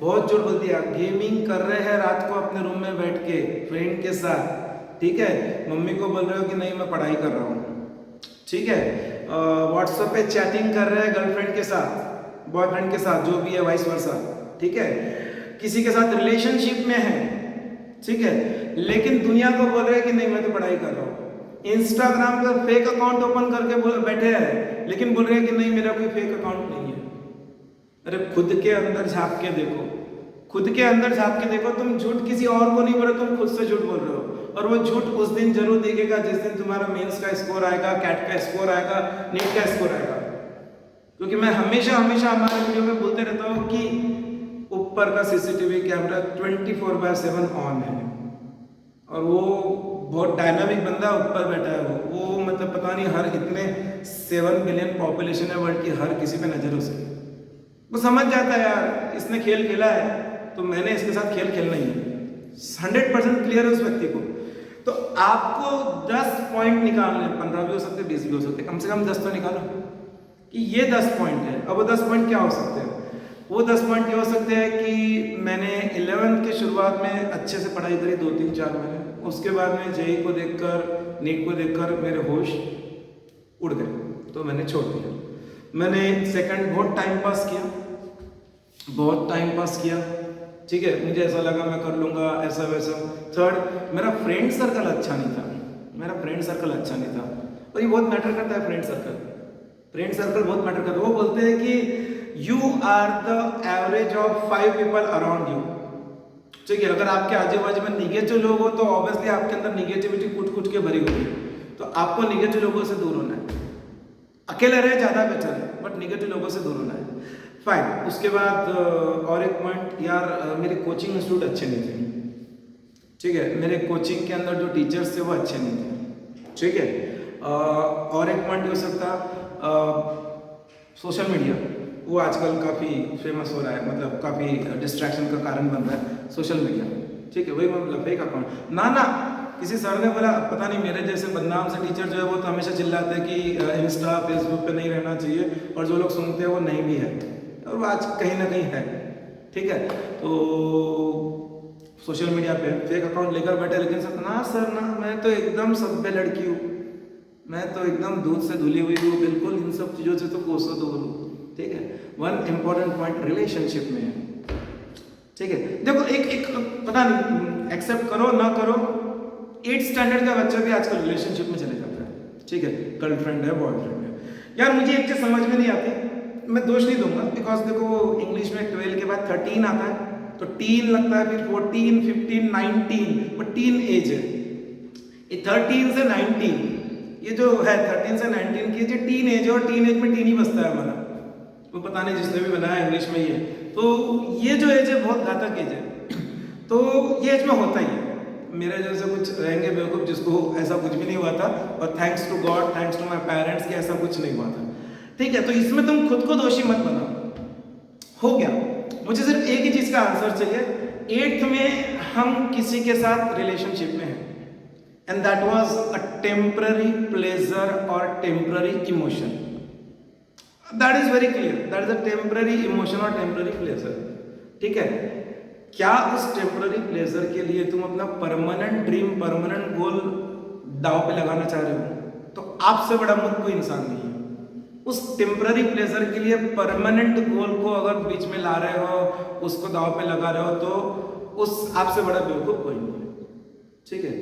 बहुत झूठ बोल दिया. गेमिंग कर रहे हैं रात को अपने रूम में बैठ के फ्रेंड के साथ. ठीक है. मम्मी को बोल रहे हो कि नहीं मैं पढ़ाई कर रहा हूँ. ठीक है. व्हाट्सएप पे चैटिंग कर रहे हैं गर्लफ्रेंड के साथ, बॉयफ्रेंड के साथ, जो भी है वाइस वर्सा. ठीक है. किसी के साथ रिलेशनशिप में है. ठीक है. लेकिन दुनिया को बोल रहे हैं कि नहीं मैं तो पढ़ाई कर रहा हूँ. इंस्टाग्राम पर फेक अकाउंट ओपन करके बैठे हैं, लेकिन बोल रहे हैं कि नहीं मेरा कोई फेक अकाउंट नहीं है. अरे खुद के अंदर झांक के देखो, तुम झूठ किसी और को नहीं बोल रहे, तुम खुद से झूठ बोल रहे हो. और वो झूठ उस दिन जरूर दिखेगा जिस दिन तुम्हारा मेंस का स्कोर आएगा, कैट का स्कोर आएगा, नीट का स्कोर आएगा. क्योंकि मैं हमेशा हमारे वीडियो में बोलते रहता हूँ कि ऊपर का CCTV कैमरा 24/7 ऑन है. और वो बहुत डायनामिक बंदा ऊपर बैठा है. वो मतलब पता नहीं, हर इतने 7 बिलियन पॉपुलेशन है वर्ल्ड की, हर किसी पे नजर उसकी. वो समझ जाता है यार इसने खेल खेला है तो मैंने इसके साथ खेल खेलना ही है. 100% क्लियर है उस व्यक्ति को. तो आपको 10 पॉइंट निकालने, 15 भी हो सकते, 20 भी हो सकते, कम से कम 10 तो निकालो कि ये 10 पॉइंट है. अब वो 10 पॉइंट क्या हो सकते हैं? वो 10 पॉइंट ये हो सकते हैं कि मैंने 11th के शुरुआत में अच्छे से पढ़ाई करी 2-3-4 महीने. उसके बाद में JEE को देखकर, नीट को देखकर मेरे होश उड़ गए, तो मैंने छोड़ दिया. मैंने सेकंड बहुत टाइम पास किया, बहुत टाइम पास किया, ठीक है, मुझे ऐसा लगा मैं कर लूँगा ऐसा वैसा। थर्ड, मेरा फ्रेंड सर्कल अच्छा नहीं था, मेरा फ्रेंड सर्कल अच्छा नहीं था। और ये बहुत मैटर करता है, फ्रेंड सर्कल, फ्रेंड सर्कल बहुत मैटर करता है। वो बोलते हैं कि you are the average of 5 people around you, ठीक है। अगर आपके आजू बाजू में निगेटिव लोग हो तो ऑब्वियसली आपके अंदर निगेटिविटी कूट कूट के भरी हुई है, तो आपको निगेटिव लोगों से दूर होना है। अकेले रहे ज़्यादा बेटर है, बट निगेटिव लोगों से दूर होना है। फाइन। उसके बाद और एक पॉइंट, यार मेरे कोचिंग इंस्टीट्यूट अच्छे नहीं थे, ठीक है, मेरे कोचिंग के अंदर जो टीचर्स थे वो अच्छे नहीं थे, ठीक है। और एक पॉइंट हो सकता, सोशल मीडिया, वो आजकल काफ़ी फेमस हो रहा है, मतलब काफ़ी डिस्ट्रैक्शन का कारण बन रहा है सोशल मीडिया, ठीक है। वही मतलब फेक अकाउंट ना किसी सर ने बोला, पता नहीं मेरे जैसे बदनाम से टीचर जो है वो तो हमेशा चिल्लाते हैं कि इंस्टा फेसबुक पे नहीं रहना चाहिए, और जो लोग सुनते हैं वो नहीं भी है, और वो आज कहीं ना कहीं है, ठीक है। तो सोशल मीडिया पे फेक अकाउंट लेकर बैठे, लेकिन सर ना, सर ना, मैं तो एकदम सभ्य लड़की हूँ, मैं तो एकदम दूध से धुली हुई हूँ, बिल्कुल इन सब चीज़ों से तो कोसों दूर हूँ, ठीक है। वन इम्पॉर्टेंट पॉइंट रिलेशनशिप में है, ठीक है। देखो एक पता नहीं एक्सेप्ट करो ना करो, 8th स्टैंडर्ड का बच्चा भी आजकल रिलेशनशिप में चले जाता है, ठीक है, गर्लफ्रेंड है, बॉयफ्रेंड है। यार मुझे एक चीज़ समझ में नहीं आती, मैं दोष नहीं दूंगा, बिकॉज देखो इंग्लिश में 12 के बाद 13 आता है, तो टीन लगता है, फिर 14, 15, 19, बट टीन एज है ये 13 से 19, ये जो है 13 से 19 की जो टीन एज है, और टीन एज में टीन ही बसता है हमारा, वो पता नहीं जिसने भी बनाया इंग्लिश में ये, तो ये जो एज है बहुत घातक एज है, तो ये एज में होता ही है। मेरे जैसे कुछ रहेंगे बेवकूफ़ जिसको ऐसा कुछ भी नहीं हुआ था, और thanks to God, thanks to my parents कि ऐसा कुछ नहीं हुआ था, ठीक है। तो इसमें तुम खुद को दोषी मत बनाओ, हो गया। मुझे सिर्फ एक ही चीज़ का आंसर चाहिए, 8th में हम किसी के साथ रिलेशनशिप में हैं, and that was a temporary pleasure और temporary emotion, that is very clear, that is a temporary emotion और टेम्पररी प्लेजर, ठीक है। क्या उस टेम्पररी प्लेजर के लिए तुम अपना परमानेंट ड्रीम, परमानेंट गोल दांव पे लगाना चाह रहे हो? तो आपसे बड़ा मूर्ख कोई इंसान नहीं है। उस टेम्पररी प्लेजर के लिए परमानेंट गोल को अगर बीच में ला रहे हो, उसको दांव पे लगा रहे हो, तो उस आपसे बड़ा बेवकूफ कोई नहीं है, ठीक है।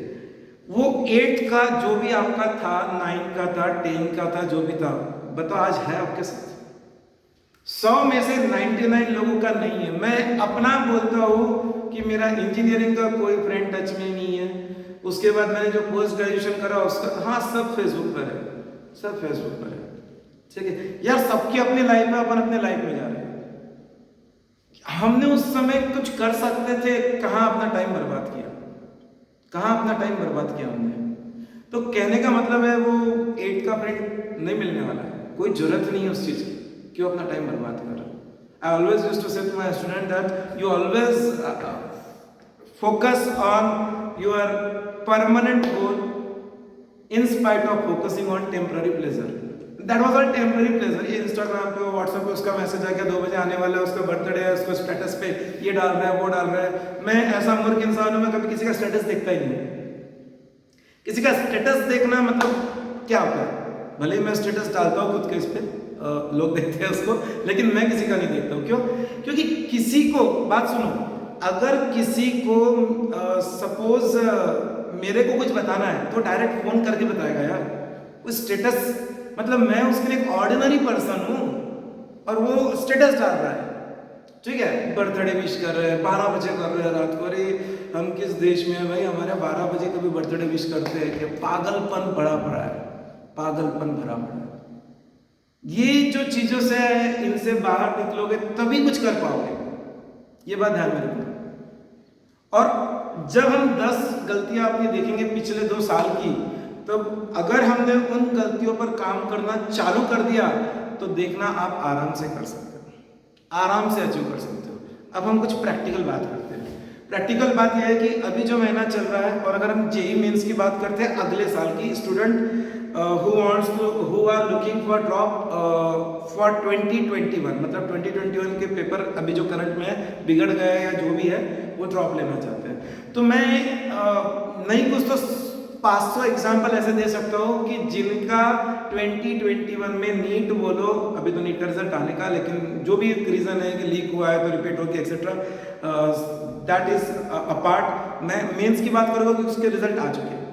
वो 8 का जो भी आपका था, 9 का था, 10 का था, जो भी था, बताओ आज है आपके साथ? 100 में से 99 लोगों का नहीं है। मैं अपना बोलता हूँ कि मेरा इंजीनियरिंग का कोई फ्रेंड टच में नहीं है, उसके बाद मैंने जो पोस्ट ग्रेजुएशन करा उसका, हाँ सब फेसबुक पर है, सब फेसबुक पर है, ठीक है। यार सबकी अपनी लाइफ में, अपन अपने लाइफ में जा रहे हैं। हमने उस समय कुछ कर सकते थे, कहाँ अपना टाइम बर्बाद किया, कहाँ अपना टाइम बर्बाद किया हमने। तो कहने का मतलब है वो 8 का फ्रेंड नहीं मिलने वाला है, कोई जरूरत नहीं है उस चीज़ की, क्यों अपना टाइम बर्बाद कर रहा है। I always used to say to my student that you always focus on your permanent goal in spite of focusing on temporary pleasure. That was all temporary pleasure. ये इंस्टाग्राम पे, व्हाट्सएप पे उसका मैसेज आ गया 2 बजे आने वाला है, उसका बर्थडे है, उसको स्टेटस पे ये डाल रहा है, वो डाल रहा है। मैं ऐसा मूर्ख इंसान हूं, मैं कभी किसी का स्टेटस देखता ही नहीं। किसी का स्टेटस देखना मतलब क्या होता है? भले ही मैं स्टेटस डालता हूँ खुद के, इस पे लोग देखते हैं उसको, लेकिन मैं किसी का नहीं देखता हूँ। क्यों? क्योंकि किसी को, बात सुनो, अगर किसी को सपोज मेरे को कुछ बताना है तो डायरेक्ट फोन करके बताएगा यार। वो स्टेटस मतलब मैं उसके लिए एक ऑर्डिनरी पर्सन हूँ और वो स्टेटस डाल रहा है, ठीक है, बर्थडे विश कर रहे हैं, 12 बजे कर रहे हैं रात को। अरे हम किस देश में है भाई, हमारे 12 बजे कभी बर्थडे विश करते हैं कि पागलपन भरा पड़ा है, पागलपन भरा पड़ा है। ये जो चीजों से इनसे बाहर निकलोगे तभी कुछ कर पाओगे, ये बात ध्यान में रखना। और जब हम 10 गलतियां अपनी देखेंगे पिछले 2 साल की, तब अगर हमने उन गलतियों पर काम करना चालू कर दिया तो देखना आप आराम से कर सकते हो, आराम से अचीव कर सकते हो। अब हम कुछ प्रैक्टिकल बात करते हैं। प्रैक्टिकल बात यह है कि अभी जो महीना चल रहा है, और अगर हम जेईई मेंस की बात करते हैं अगले साल की, student who are looking for drop for 2021, मतलब 2021 के पेपर अभी जो करंट में है, बिगड़ गए या जो भी है, वो ड्रॉप लेना चाहते हैं। तो मैं नहीं कुछ तो 500 एग्जाम्पल ऐसे दे सकता हूँ कि जिनका 2021 में नीट बोलो, अभी तो नीट का रिजल्ट आने का, लेकिन जो भी रीजन है कि लीक हुआ है तो रिपीट हो गया एक्सेट्रा, दैट इज अपार्ट। मैं मेंस की बात करूँगा कि उसके रिजल्ट आ चुके हैं,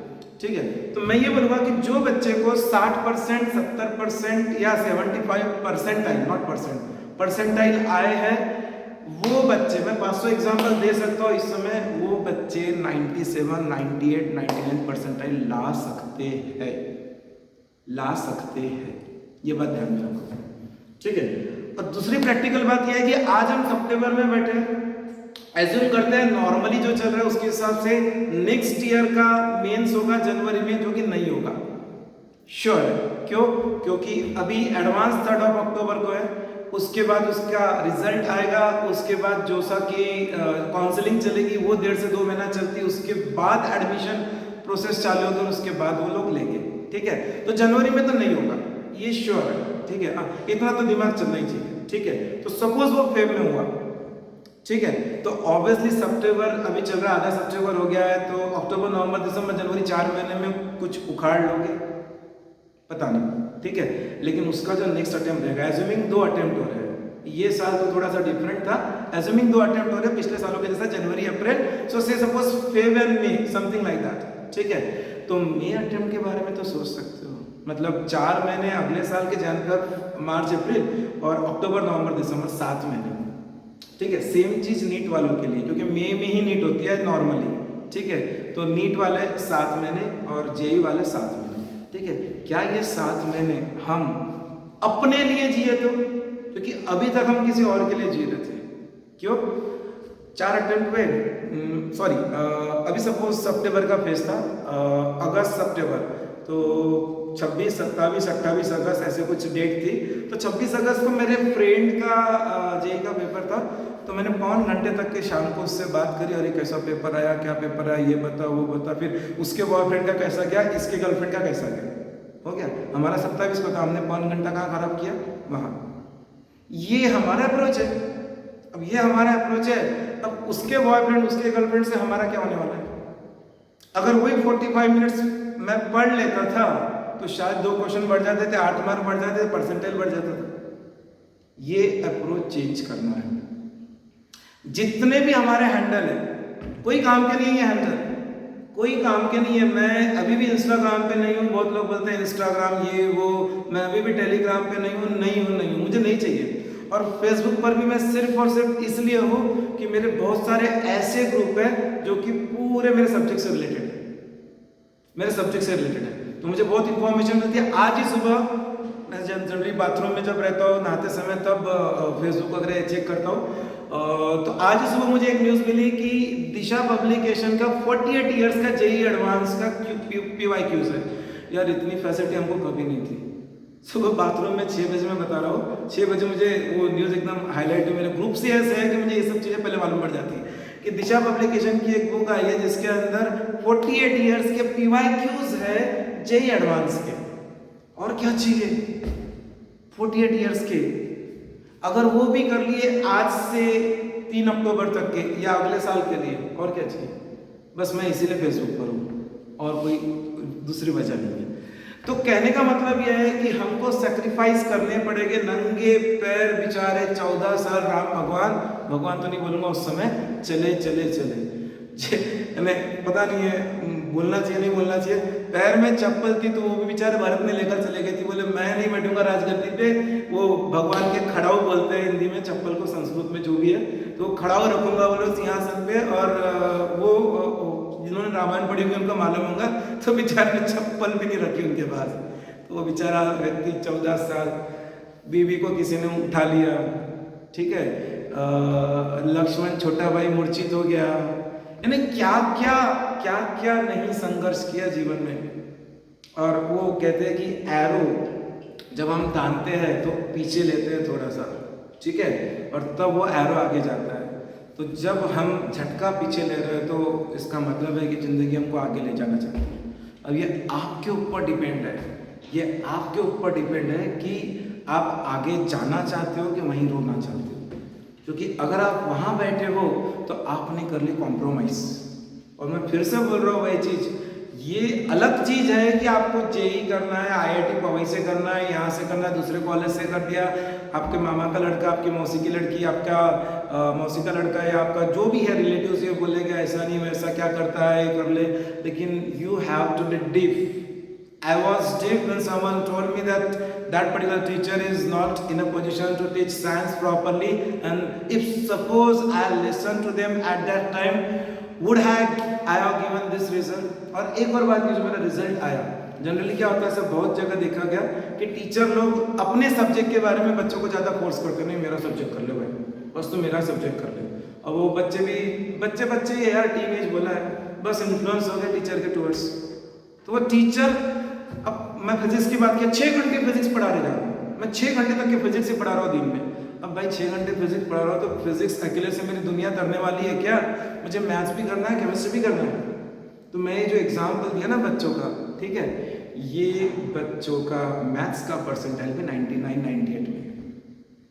ठीक है। तो मैं ये बोलूँगा कि जो बच्चे को 60%, 70% या 75% नॉट परसेंटाइल आए हैं, वो बच्चे, मैं 500 एग्जाम्पल दे सकता हूँ इस समय, वो बच्चे 97, 98, 99 परसेंटाइल ला सकते हैं। ये बात ध्यान में रखो, ठीक है। और दूसरी प्रैक्टिकल बात यह है कि आज हम सितंबर में बैठे हैं, एज्यूम करते हैं नॉर्मली जो चल रहा है उसके हिसाब से नेक्स्ट ईयर का मेंस होगा जनवरी में, जो कि नहीं होगा, श्योर है। क्यों? क्योंकि अभी एडवांस 3 अक्टूबर को है, उसके बाद उसका रिजल्ट आएगा, उसके बाद जोसा की काउंसलिंग चलेगी, वो 1.5 से 2 महीना चलती है, उसके बाद एडमिशन प्रोसेस चालू होगा और उसके बाद वो लोग लेंगे, ठीक है। तो जनवरी में तो नहीं होगा, ये श्योर है, ठीक है। इतना तो दिमाग चलना ही चाहिए, ठीक है। तो सपोज वो फेब में हुआ, ठीक है, तो ऑब्वियसली सितंबर अभी चल रहा है, आधा सितंबर हो गया है, तो अक्टूबर, नवंबर, दिसंबर, जनवरी 4 महीने में कुछ उखाड़ लोगे, पता नहीं, ठीक है। लेकिन उसका जो नेक्स्ट अटेम्प्ट रहेगा, एज्यूमिंग 2 अटेम्प्ट हो रहे हैं, ये साल तो थोड़ा सा डिफरेंट था, एज्यूमिंग 2 अटेम्प्ट हो रहे हैं पिछले सालों के जैसा, जनवरी, अप्रैल, सो से suppose Feb and may, something like that, ठीक है। तो मे अटेम्प्ट के बारे में तो सोच सकते हो, मतलब 4 महीने अगले साल के जनवरी, मार्च, अप्रैल, और अक्टूबर, नवंबर, दिसंबर 7 महीने, ठीक है। सेम चीज नीट वालों के लिए, क्योंकि मई में ही नीट होती है नॉर्मली, ठीक है। तो नीट वाले 7 महीने और जेई वाले 7 महीने, ठीक है। क्या ये 7 महीने हम अपने लिए जिए थे? क्योंकि अभी तक हम किसी और के लिए जी रहे थे, क्यों? 4 अटेम्प्ट में, सॉरी, अभी सपोज सितंबर का फेज था, अगस्त, सितंबर, तो 26, 27, 28 अगस्त ऐसे कुछ डेट थी। तो 26 अगस्त को मेरे फ्रेंड का जेई का पेपर था, तो मैंने 5 घंटे तक के शाम को उससे बात करी, अरे कैसा पेपर आया, क्या पेपर आया, ये बता, वो बता, फिर उसके बॉयफ्रेंड का कैसा गया, इसके गर्लफ्रेंड का कैसा गया, हो गया। हमारा 27 को था, हमने 5 घंटा कहाँ खराब किया, वहाँ। ये हमारा अप्रोच है। अब ये हमारा अप्रोच है, अब उसके बॉयफ्रेंड, उसके गर्लफ्रेंड से हमारा क्या होने वाला है? अगर वही 45 मिनट्स मैं पढ़ लेता था तो शायद 2 क्वेश्चन बढ़ जाते थे, 8 मार्क बढ़ जाते थे, परसेंटेज बढ़ जाता था। ये अप्रोच चेंज करना है। जितने भी हमारे हैंडल है, कोई काम के नहीं है हैंडल, कोई काम के नहीं है। मैं अभी भी इंस्टाग्राम पे नहीं हूँ, बहुत लोग बोलते हैं इंस्टाग्राम ये वो, मैं अभी भी टेलीग्राम पे नहीं हूँ, मुझे नहीं चाहिए। और फेसबुक पर भी मैं सिर्फ और सिर्फ इसलिए हूँ कि मेरे बहुत सारे ऐसे ग्रुप हैं जो कि पूरे मेरे सब्जेक्ट से रिलेटेड है, तो मुझे बहुत इंफॉर्मेशन मिलती है। आज ही सुबह मैं जनरली बाथरूम में जब रहता हूँ नहाते समय, तब फेसबुक वगैरह चेक करता हूँ, तो आज ही सुबह मुझे एक न्यूज़ मिली कि दिशा पब्लिकेशन का 48 इयर्स का जेई एडवांस का PYQs है। यार इतनी फैसिलिटी हमको कभी नहीं थी। सुबह बाथरूम में 6 बजे, मैं बता रहा हूँ 6 बजे मुझे वो न्यूज़ एकदम हाईलाइट हुई, मेरे ग्रुप से ऐसे है कि मुझे ये सब चीज़ें पहले मालूम पड़ जाती है कि दिशा पब्लिकेशन की एक बुक आई है जिसके अंदर 48 इयर्स के PYQs है जेई एडवांस के। और क्या चाहिए? 48 इयर्स के, अगर वो भी कर लिए आज से 3 अक्टूबर तक के या अगले साल के लिए, और क्या चाहिए? बस मैं इसीलिए फेसबुक पर हूँ और कोई दूसरी वजह नहीं है। तो कहने का मतलब यह है कि हमको सेक्रीफाइस करने पड़ेंगे, नंगे पैर बेचारे 14 साल राम भगवान तो नहीं बोलूँगा, उस समय चले हमें पता नहीं है बोलना चाहिए नहीं बोलना चाहिए। पैर में चप्पल थी तो वो भी बेचारे भारत में लेकर चले गए थे, बोले मैं नहीं बैठूंगा राजगद्दी पे। वो भगवान के खड़ाऊ बोलते हैं हिंदी में, चप्पल को संस्कृत में जो भी है, तो खड़ाऊ रखूंगा बोलो सिंहासन पे। और वो जिन्होंने रामायण पढ़ी होगी उनको मालूम होगा, तो बेचारे ने चप्पल भी नहीं रखी उनके पास। तो वो बेचारा व्यक्ति 14 साल, बीवी को किसी ने उठा लिया, ठीक है, लक्ष्मण छोटा भाई मूर्छित हो गया, यानी क्या क्या नहीं संघर्ष किया जीवन में। और वो कहते हैं कि एरो जब हम तानते हैं तो पीछे लेते हैं थोड़ा सा, ठीक है, और तब वो एरो आगे जाता है। तो जब हम झटका पीछे ले रहे हैं तो इसका मतलब है कि ज़िंदगी हमको आगे ले जाना चाहती है। अब ये आपके ऊपर डिपेंड है, ये आपके ऊपर डिपेंड है कि आप आगे जाना चाहते हो कि वहीं रोना चाहते हो। क्योंकि अगर आप वहाँ बैठे हो तो आपने कर ली कॉम्प्रोमाइज़। और मैं फिर से बोल रहा हूँ वही चीज़, ये अलग चीज है कि आपको जेई करना है, आईआईटी पवई से करना है, यहाँ से करना है, दूसरे कॉलेज से कर दिया, आपके मामा का लड़का, आपकी मौसी की लड़की, आपका मौसी का लड़का या आपका जो भी है रिलेटिव, ये बोलेगा ऐसा नहीं वैसा क्या करता है कर ले, लेकिन you have to be deep. I was deep when someone told me that that particular teacher is not in a position to teach science properly, and if suppose I listened to them at that time, would have I have given this result. और एक और बात की जो मेरा रिजल्ट आया, जनरली क्या होता है सब बहुत जगह देखा गया कि टीचर लोग अपने सब्जेक्ट के बारे में बच्चों को ज़्यादा फोर्स करते नहीं, मेरा सब्जेक्ट कर ले भाई, बस तो मेरा सब्जेक्ट कर ले. और वो बच्चे भी बच्चे ही यार, टीनेज बोला है, बस इन्फ्लुएंस हो गए टीचर के टूवर्ड्स. तो वो टीचर, अब मैं फिजिक्स की बात किया, 6 घंटे फिजिक्स पढ़ा रहा हूँ, मैं 6 घंटे तक के फिजिक्स ही पढ़ा रहा हूँ दिन में. अब भाई 6 घंटे फिजिक्स पढ़ा रहा हूँ तो फिजिक्स अकेले से मेरी दुनिया तरने वाली है क्या? मुझे मैथ्स भी करना है, केमिस्ट्री भी करना है. तो मैं ये जो एग्जाम्पल दिया ना बच्चों का, ठीक है, ये बच्चों का मैथ्स का परसेंटाइल भी 99, 98 में,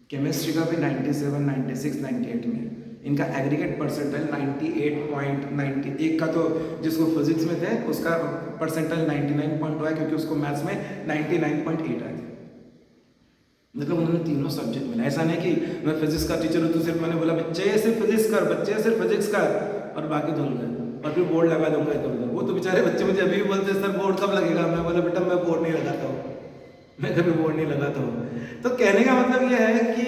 केमिस्ट्री का भी 97, 96, 98 में, इनका एग्रीगेट परसेंटाइल 98.90. एक का तो जिसको फिजिक्स में थे उसका परसेंटाइल 99.2 है, क्योंकि उसको मैथ्स में 99.8 आए थे. मतलब उन्होंने तीनों सब्जेक्ट मिला. ऐसा नहीं कि मैं फिजिक्स का टीचर हूँ तो सिर्फ मैंने बोला बच्चे सिर्फ फिजिक्स कर, बच्चे सिर्फ फिजिक्स कर, और बाकी धुल गए, और फिर बोर्ड लगा दूंगा इधर उधर. वो तो बेचारे बच्चे मुझे अभी भी बोलते हैं सर बोर्ड कब लगेगा. मैं बोला बेटा मैं बोर्ड नहीं लगाता हूँ, मैं कभी बोर्ड नहीं लगाता हूँ. तो कहने का मतलब ये है कि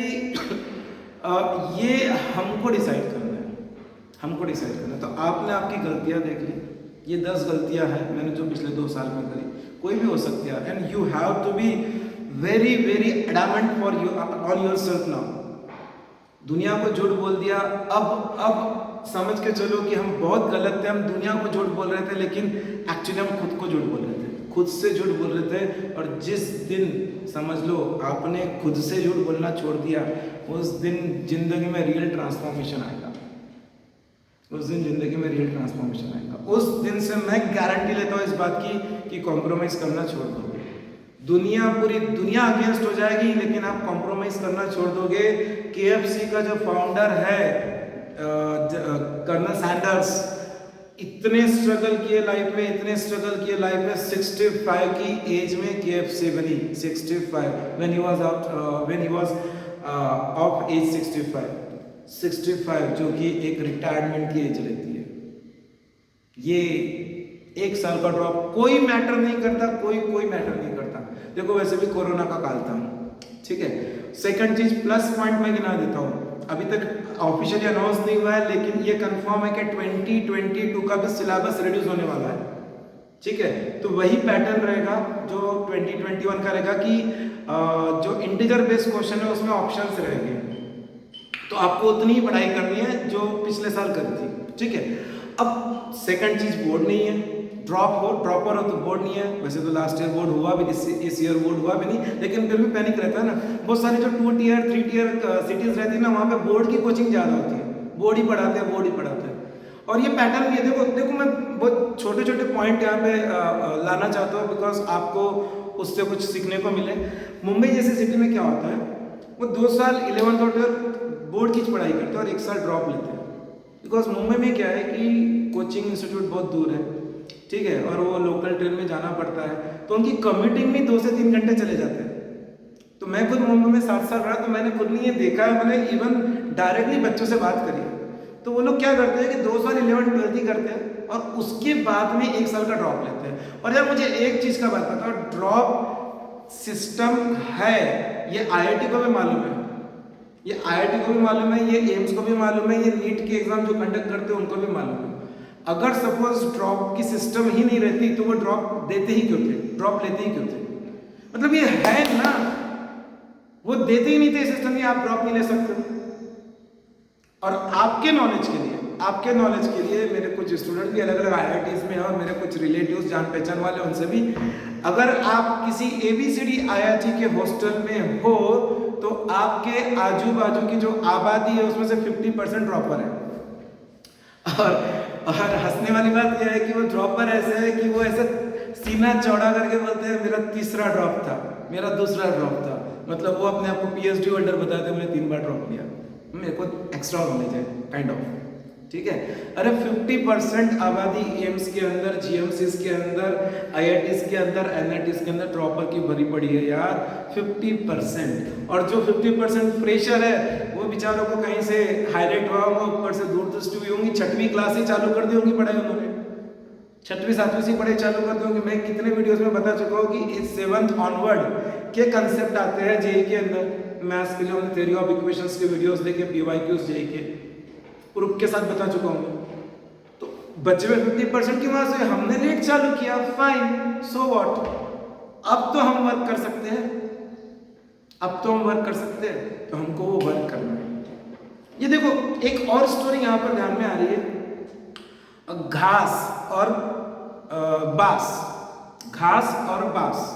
ये हमको डिसाइड करना है, हमको डिसाइड करना है. तो आपने आपकी गलतियां देख ली, ये 10 गलतियां हैं मैंने जो पिछले 2 साल में करी, कोई भी हो सकती है. And you have to be very very adamant for you on your self now. दुनिया को झूठ बोल दिया, अब समझ के चलो कि हम बहुत गलत थे, हम दुनिया को झूठ बोल रहे थे, लेकिन एक्चुअली हम खुद को झूठ बोल रहे थे, खुद से झूठ बोल रहे थे. और जिस दिन समझ लो आपने खुद से झूठ बोलना छोड़ दिया, उस दिन जिंदगी में रियल ट्रांसफॉर्मेशन आएगा, उस दिन जिंदगी में रियल ट्रांसफॉर्मेशन आएगा. उस दिन से मैं गारंटी लेता हूँ इस बात की कि कॉम्प्रोमाइज करना छोड़ दोगे. दुनिया, पूरी दुनिया अगेंस्ट हो जाएगी, लेकिन आप कॉम्प्रोमाइज करना छोड़ दोगे. KFC का जो फाउंडर है कर्नल सैंडर्स, इतने स्ट्रगल किए लाइफ में, इतने स्ट्रगल किए लाइफ में, 65 की एज में KFC बनी. 65 when he was of age 65 जो कि एक रिटायरमेंट की एज रहती है. ये 1 साल का ड्रॉप कोई मैटर नहीं करता, कोई मैटर नहीं करता. देखो वैसे भी कोरोना का काल था, ठीक है. सेकंड चीज प्लस पॉइंट मैं गिना देता हूँ, अभी तक ऑफिशियली अनाउंस नहीं हुआ है, लेकिन ये कंफर्म है कि 2022 का भी सिलेबस रिड्यूस होने वाला है, ठीक है. तो वही पैटर्न रहेगा जो 2021 का रहेगा कि जो इंटीजर बेस्ड क्वेश्चन है उसमें ऑप्शंस रहेंगे, तो आपको उतनी ही पढ़ाई करनी है जो पिछले साल करी थी, ठीक है. अब सेकंड चीज बोर्ड नहीं है, ड्रॉपर हो तो बोर्ड नहीं है. वैसे तो लास्ट ईयर बोर्ड हुआ भी, इस ईयर बोर्ड हुआ भी नहीं, लेकिन फिर भी पैनिक रहता है ना. बहुत सारी जो 2 टियर 3 टियर सिटीज रहती है ना, वहाँ पे बोर्ड की कोचिंग ज़्यादा होती है, बोर्ड ही पढ़ाते हैं. और ये पैटर्न भी है. देखो मैं बहुत छोटे छोटे पॉइंट यहाँ पे लाना चाहता हूँ, बिकॉज आपको उससे कुछ सीखने को मिले. मुंबई जैसी सिटी में क्या होता है, वो 2 साल 11th और 12th बोर्ड की पढ़ाई करते हैं और 1 साल ड्रॉप लेते हैं. बिकॉज मुंबई में क्या है कि कोचिंग इंस्टीट्यूट बहुत दूर है, ठीक है, और वो लोकल ट्रेन में जाना पड़ता है, तो उनकी कम्यूटिंग में 2 से 3 घंटे चले जाते हैं. तो मैं खुद मुंबई में 7 साल रहा, तो मैंने खुद नहीं ये देखा है, मैंने इवन डायरेक्टली बच्चों से बात करी. तो वो लोग क्या करते हैं कि 2 साल 11th 12th ही करते हैं और उसके बाद में 1 साल का ड्रॉप लेते हैं. और यार मुझे एक चीज का बात पता है, ड्रॉप सिस्टम है, ये IIT को भी मालूम है, ये IIT को भी मालूम है, ये एम्स को भी मालूम है, ये नीट के एग्जाम जो कंडक्ट करते हैं उनको भी मालूम है. अगर सपोज ड्रॉप की सिस्टम ही नहीं रहती तो वो ड्रॉप देते ही क्यों थे, ड्रॉप लेते ही क्यों थे. मतलब ये है ना, वो देते ही नहीं थे सिस्टम, ये आप ड्रॉप नहीं ले सकते. और आपके नॉलेज के लिए मेरे कुछ स्टूडेंट भी अलग अलग IITs में हैं और मेरे कुछ रिलेटिव्स जान पहचान वाले, उनसे भी, अगर आप किसी ABCD IIT के हॉस्टल में हो तो आपके आजू बाजू की जो आबादी है उसमें से 50% ड्रॉपर है. और हंसने वाली बात यह है कि वो ड्रॉपर ऐसे है कि वो ऐसे सीना चौड़ा करके बोलते हैं मेरा 3रा ड्रॉप था, मेरा 2रा ड्रॉप था. मतलब वो अपने आप को PhD होल्डर बताते हैं, मैंने 3 बार ड्रॉप लिया, मेरे को एक्स्ट्रा नॉलेज है काइंड ऑफ, ठीक है। अरे 50% आबादी एम्स के अंदर, जीएमसीज के अंदर, आईआईटीज के अंदर, एनआईटीज के अंदर ड्रॉपर की भरी पड़ी है यार, 50%। और जो 50% फ्रेशर है वो बेचारों को कहीं से हाईलाइट हुआ होगा, ऊपर से दूरदृष्टि हुई होंगी, 6वीं क्लास ही चालू कर दी होंगी पढ़ाई उन्होंने, 6वीं 7वीं से पढ़ाई चालू कर दी होंगी। मैं कितने वीडियोस में बता चुका हूँ कि इस 7th ऑनवर्ड के कंसेप्ट आते हैं जेई के अंदर। मैथ्स के लिए हमने थ्योरी ऑफ इक्वेशंस के वीडियोस देखे, पीवाईक्यूज जेई के प्रूफ के साथ बता चुका हूँ। तो बच्चे में 50% की वजह से हमने लेट चालू किया, फाइन, सो व्हाट, अब तो हम वर्क कर सकते हैं, अब तो हम वर्क कर सकते हैं, तो हमको वो वर्क करना है। ये देखो एक और स्टोरी यहाँ पर ध्यान में आ रही है, घास और बांस, घास और बांस।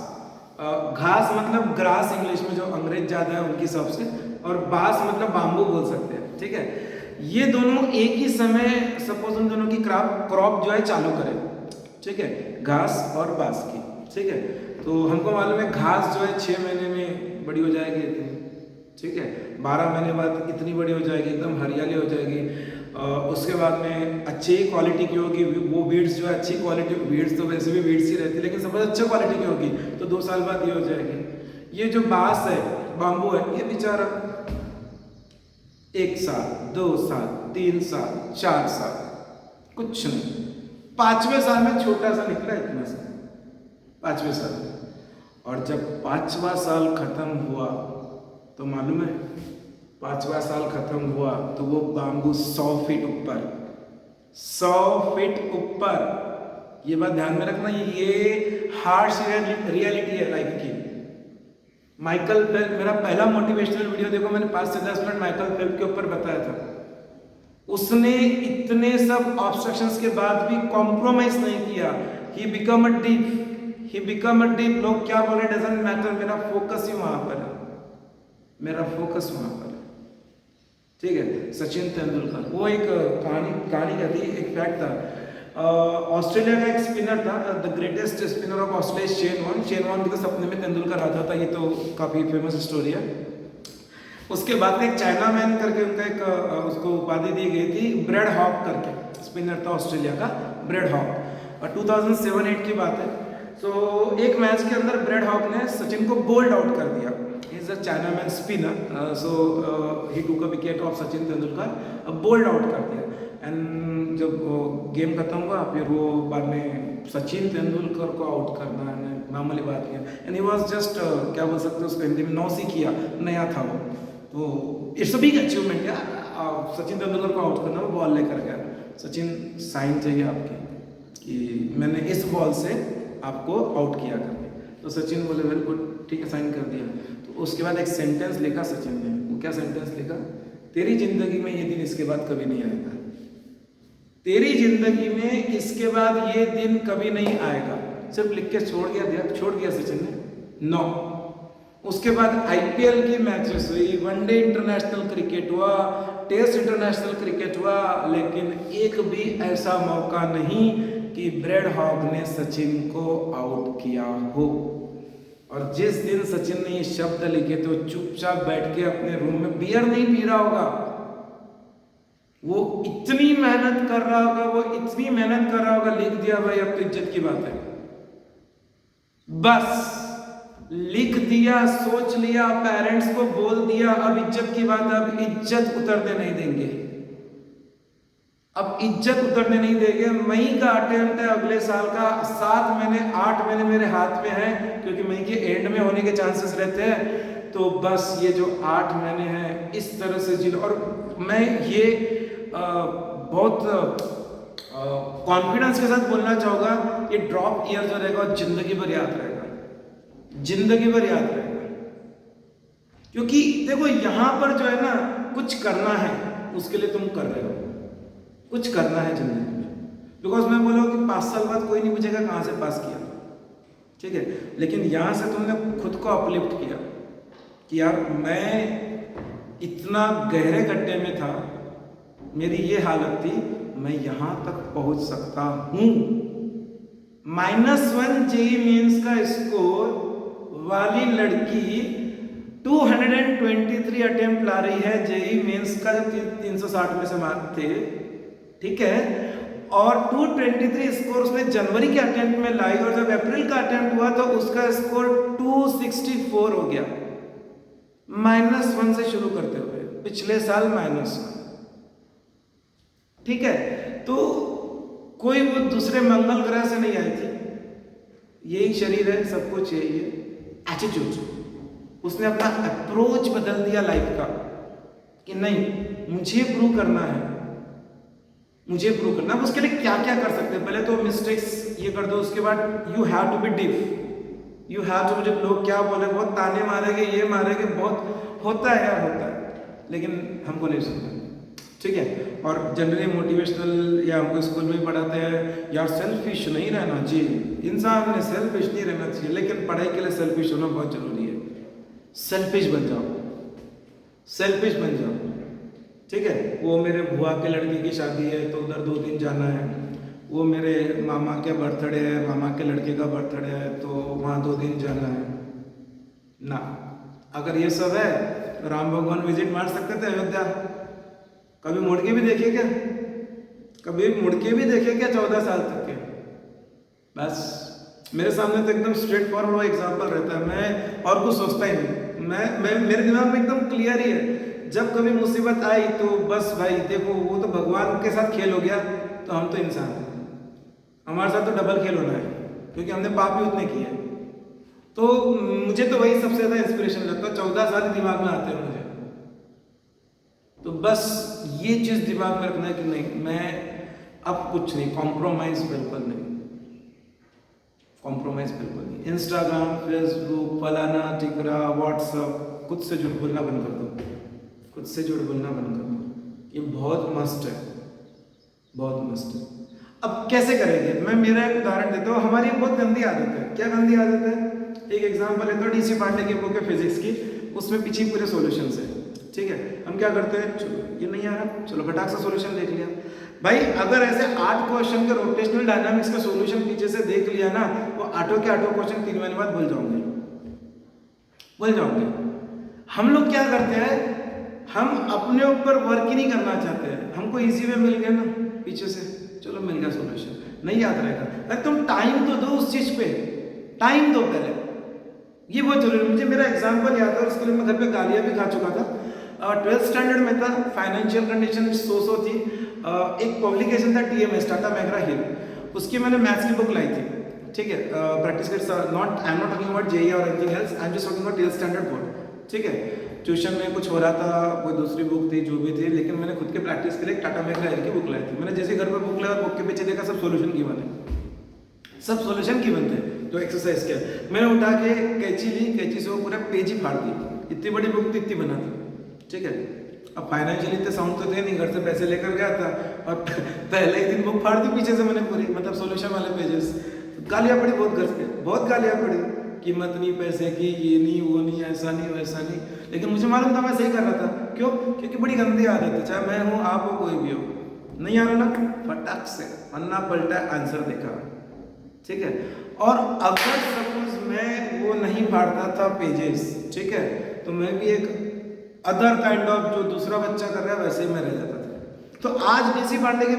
घास मतलब ग्रास इंग्लिश में, जो अंग्रेज ज्यादा है उनके हिसाब से, और बांस मतलब बाम्बू बोल सकते हैं, ठीक है। ये दोनों एक ही समय सपोज उन दोनों की क्रॉप जो है चालू करें, ठीक है, घास और बांस की, ठीक है। तो हमको मालूम है घास जो है 6 महीने में बड़ी हो जाएगी इतनी, ठीक है, 12 महीने बाद इतनी बड़ी हो जाएगी, एकदम हरियाली हो जाएगी। उसके बाद में अच्छी क्वालिटी की होगी वो वीड्स जो है, अच्छी क्वालिटी, वीड्स तो वैसे भी वीड्स ही रहती है, लेकिन सपोज अच्छी क्वालिटी की होगी तो 2 साल बाद ये हो जाएगी। ये जो बांस है, बाम्बू है, ये बेचारा 1 साल, 2 साल, 3 साल, 4 साल, कुछ नहीं, 5वें साल में छोटा सा निकला, इतना सा, 5वें साल। और जब 5वां साल खत्म हुआ तो मालूम है, 5वां साल खत्म हुआ तो वो बाम्बू 100 फीट ऊपर, 100 फीट ऊपर। ये बात ध्यान में रखना, ये हार्श रियलिटी है लाइफ की। माइकल फेल्प, मेरा पहला मोटिवेशनल वीडियो देखो, मैंने 5 से 10 मिनट माइकल फेल्प के ऊपर बताया था। उसने इतने सब ऑब्स्ट्रक्शंस के बाद भी कॉम्प्रोमाइज नहीं किया। ही बिकम अ डीप, लोग क्या बोले डजंट मैटर, मेरा फोकस ही वहां पर है, मेरा फोकस वहां पर है, ठीक है। सचिन तेंदुलकर, वो एक कहानी कहती है, एक फैक्ट था, ऑस्ट्रेलिया का एक स्पिनर था, the greatest spinner of Australia, Shane Warne के तो सपने में तेंदुलकर आता था, ये तो काफी फेमस स्टोरी है। उसके बाद में एक चाइना मैन करके उनका एक उसको उपाधि दी गई थी, ब्रेड हॉक करके स्पिनर था ऑस्ट्रेलिया का, ब्रेड हॉक, और 2007-8 की बात है। तो एक मैच के अंदर ब्रेड हॉक ने सचिन को बोल्ड आउट कर दिया, is a chinaman spinner, so he took a wicket of Sachin Tendulkar, bold out कर दिया। एंड जब गेम खत्म हुआ, फिर वो बाद में सचिन तेंदुलकर को आउट करना है मामूली बात किया, एंड ही वाज जस्ट क्या बोल सकते हैं उसको हिंदी में, नौसिखिया, नया था वो, तो इट्स अ बिग अचीवमेंट यार, सचिन तेंदुलकर को आउट करना, वो बॉल लेकर गया, सचिन साइन चाहिए आपकी कि मैंने इस बॉल से आपको आउट किया करके, तो सचिन बोले वेल गुड, ठीक है, साइन कर दिया। तो उसके बाद एक सेंटेंस लिखा सचिन ने, वो क्या सेंटेंस लिखा, तेरी जिंदगी में ये दिन इसके बाद कभी नहीं आएगा, तेरी जिंदगी में इसके बाद ये दिन कभी नहीं आएगा, सिर्फ लिख के छोड़ दिया सचिन ने। 9 उसके बाद आईपीएल की मैचेस हुई, वनडे इंटरनेशनल क्रिकेट हुआ, टेस्ट इंटरनेशनल क्रिकेट हुआ, लेकिन एक भी ऐसा मौका नहीं कि ब्रेड हॉग ने सचिन को आउट किया हो। और जिस दिन सचिन ने ये शब्द लिखे तो चुपचाप बैठ के अपने रूम में बियर नहीं पी रहा होगा, वो इतनी मेहनत कर रहा होगा, लिख दिया भाई अब तो इज्जत की बात है, बस लिख दिया, सोच लिया, पेरेंट्स को बोल दिया, अब इज्जत की बात है, अब इज्जत उतरने नहीं देंगे, अब इज्जत उतरने नहीं देंगे। मई का अटेम्प्ट है अगले साल का, 7 महीने 8 महीने मेरे हाथ में है, क्योंकि मई के एंड में होने के चांसेस रहते हैं। तो बस ये जो 8 महीने हैं इस तरह से जिलो, और मैं ये बहुत कॉन्फिडेंस के साथ बोलना चाहूँगा, ये ड्रॉप ईयर जो रहेगा जिंदगी भर याद रहेगा, जिंदगी भर याद रहेगा। क्योंकि देखो यहाँ पर जो है ना, कुछ करना है, उसके लिए तुम कर रहे हो, कुछ करना है जिंदगी में। बिकॉज मैं बोला कि 5 साल बाद कोई नहीं पूछेगा कहाँ से पास किया, ठीक है, लेकिन यहाँ से तुमने खुद को अपलिफ्ट किया कि यार मैं इतना गहरे गड्ढे में था, मेरी ये हालत थी, मैं यहाँ तक पहुँच सकता हूँ। -1 जेईई मेंस का स्कोर वाली लड़की 223 अटेम्प्ट ला रही है जेईई मेंस का, जब 360 में से मार्क थे, ठीक है। और 223 स्कोर उसने जनवरी के अटेम्प्ट में लाई और जब अप्रैल का अटेम्प्ट हुआ तो उसका स्कोर 264 हो गया, -1 से शुरू करते हुए, पिछले साल -1। ठीक है, तो कोई वो दूसरे मंगल ग्रह से नहीं आई थी, यही शरीर है, सब कुछ यही है। एटीट्यूड, उसने अपना अप्रोच बदल दिया लाइफ का कि नहीं मुझे प्रूव करना है, मुझे प्रूव करना है। उसके लिए क्या क्या कर सकते हैं, पहले तो मिस्टेक्स ये कर दो, उसके बाद you have to be deaf, you have to, मुझे लोग क्या बोले, बहुत ताने मारेंगे, ये मारेंगे, बहुत होता है यार, होता है, लेकिन हमको नहीं सुनना, ठीक है। और जनरली मोटिवेशनल या हमको स्कूल में पढ़ाते हैं यार सेल्फिश नहीं रहना चाहिए, इंसान ने सेल्फिश नहीं रहना चाहिए, लेकिन पढ़ाई के लिए सेल्फिश होना बहुत जरूरी है। सेल्फिश बन जाओ, सेल्फिश बन जाओ, ठीक है। वो मेरे बुआ के लड़के की शादी है तो उधर 2 दिन जाना है, वो मेरे मामा के बर्थडे है, मामा के लड़के का बर्थडे है तो वहाँ 2 दिन जाना है ना। अगर ये सब है तो राम भगवान विजिट मार सकते थे अयोध्या, कभी मुड़ के भी देखे क्या, कभी मुड़ के भी देखे क्या 14 साल तक के। बस मेरे सामने तो एकदम स्ट्रेट फॉरवर्ड वो एग्जाम्पल रहता है, मैं और कुछ सोचता ही नहीं, मैं मेरे दिमाग में एकदम क्लियर ही है। जब कभी मुसीबत आई तो बस भाई देखो, वो तो भगवान के साथ खेल हो गया, तो हम तो इंसान हैं, हमारे साथ तो डबल खेल होना है क्योंकि हमने पाप भी उतने किए। तो मुझे तो वही सबसे ज़्यादा इंस्पिरेशन लगता है, 14 साल दिमाग में आते हैं मुझे। तो बस ये चीज़ दिमाग में रखना है कि नहीं, मैं अब कुछ नहीं, कॉम्प्रोमाइज़ बिल्कुल नहीं, कॉम्प्रोमाइज़ बिल्कुल नहीं। इंस्टाग्राम, फेसबुक, फलाना टिकरा, व्हाट्सअप, खुद से झूठ बोलना बंद कर दो, खुद से झूठ बोलना बंद कर दो, ये बहुत मस्त है, बहुत मस्त है। अब कैसे करेंगे, मैं मेरा एक उदाहरण देता हूँ। हमारी बहुत गंदी आदत है, क्या गंदी आदत है, एक एग्जाम्पल है तो डीसी पांडे की बुक है फिजिक्स की, उसमें पीछे पूरे सॉल्यूशंस है, ठीक है। हम क्या करते हैं, चलो ये नहीं आ रहा, चलो फटाक से सॉल्यूशन देख लिया। भाई अगर ऐसे 8 क्वेश्चन के रोटेशनल डायनामिक्स का सॉल्यूशन पीछे से देख लिया ना, वो 8 के 8 क्वेश्चन 3 महीने बाद भूल जाओगे, भूल जाओगे। हम लोग क्या करते हैं, हम अपने ऊपर वर्क ही नहीं करना चाहते हैं, हमको इजी वे मिल गया ना पीछे से, चलो मिल गया सॉल्यूशन, नहीं याद रहेगा। अरे तुम टाइम तो दो उस चीज पे, टाइम दो पहले, ये बहुत जरूरी है। मुझे मेरा एग्जांपल याद है, उसके लिए मैं घर पे गालियां भी खा चुका था। 12th स्टैंडर्ड में था, फाइनेंशियल कंडीशन सो थी। एक पब्लिकेशन था TMS, टाटा मैकग्रा हिल, उसकी मैंने मैथ्स की बुक लाई थी, ठीक है। प्रैक्टिस कर, not I am not talking about JEE और anything else, I am just talking about 12th standard board, ठीक है। ट्यूशन में कुछ हो रहा था, कोई दूसरी बुक थी, जो भी थी, लेकिन मैंने खुद के प्रैक्टिस के लिए टाटा मैकग्रा हिल की बुक लाई थी। मैंने जैसे घर पे बुक लाया और बुक के पीछे देखा सब सॉल्यूशन की बने, सब सॉल्यूशन की बनते हैं, जो एक्सरसाइज किया। मैंने उठा के कैंची ली, कैंची से वो पूरा पेज ही फाड़ दी, इतनी बड़ी बुक थी, इतनी बना दी, ठीक है। अब फाइनेंशियली इतने साउंड तो थे नहीं, घर से पैसे लेकर गया था और पहले ही दिन बुक फाड़ दी पीछे से मैंने पूरी, मतलब सॉल्यूशन वाले पेजेस। गालियाँ पड़ी बहुत, घर से बहुत गालियाँ पड़ी, कीमत नहीं पैसे की, ये नहीं वो नहीं, ऐसा नहीं वैसा नहीं, लेकिन मुझे मालूम था मैं सही कर रहा था। क्यों? क्योंकि बड़ी गंदी आदत है, चाहे मैं हूँ, आप हो, कोई भी हो, नहीं आ रहा ना, फटाक से अन्ना पलटा आंसर देखा, ठीक है। और अगर सपोज मैं वो नहीं फाड़ता था पेजेस, ठीक है, तो मैं भी एक अदर काइंड ऑफ जो दूसरा बच्चा कर रहा है वैसे ही मैं रह जाता था। तो आज डीसी पांडे के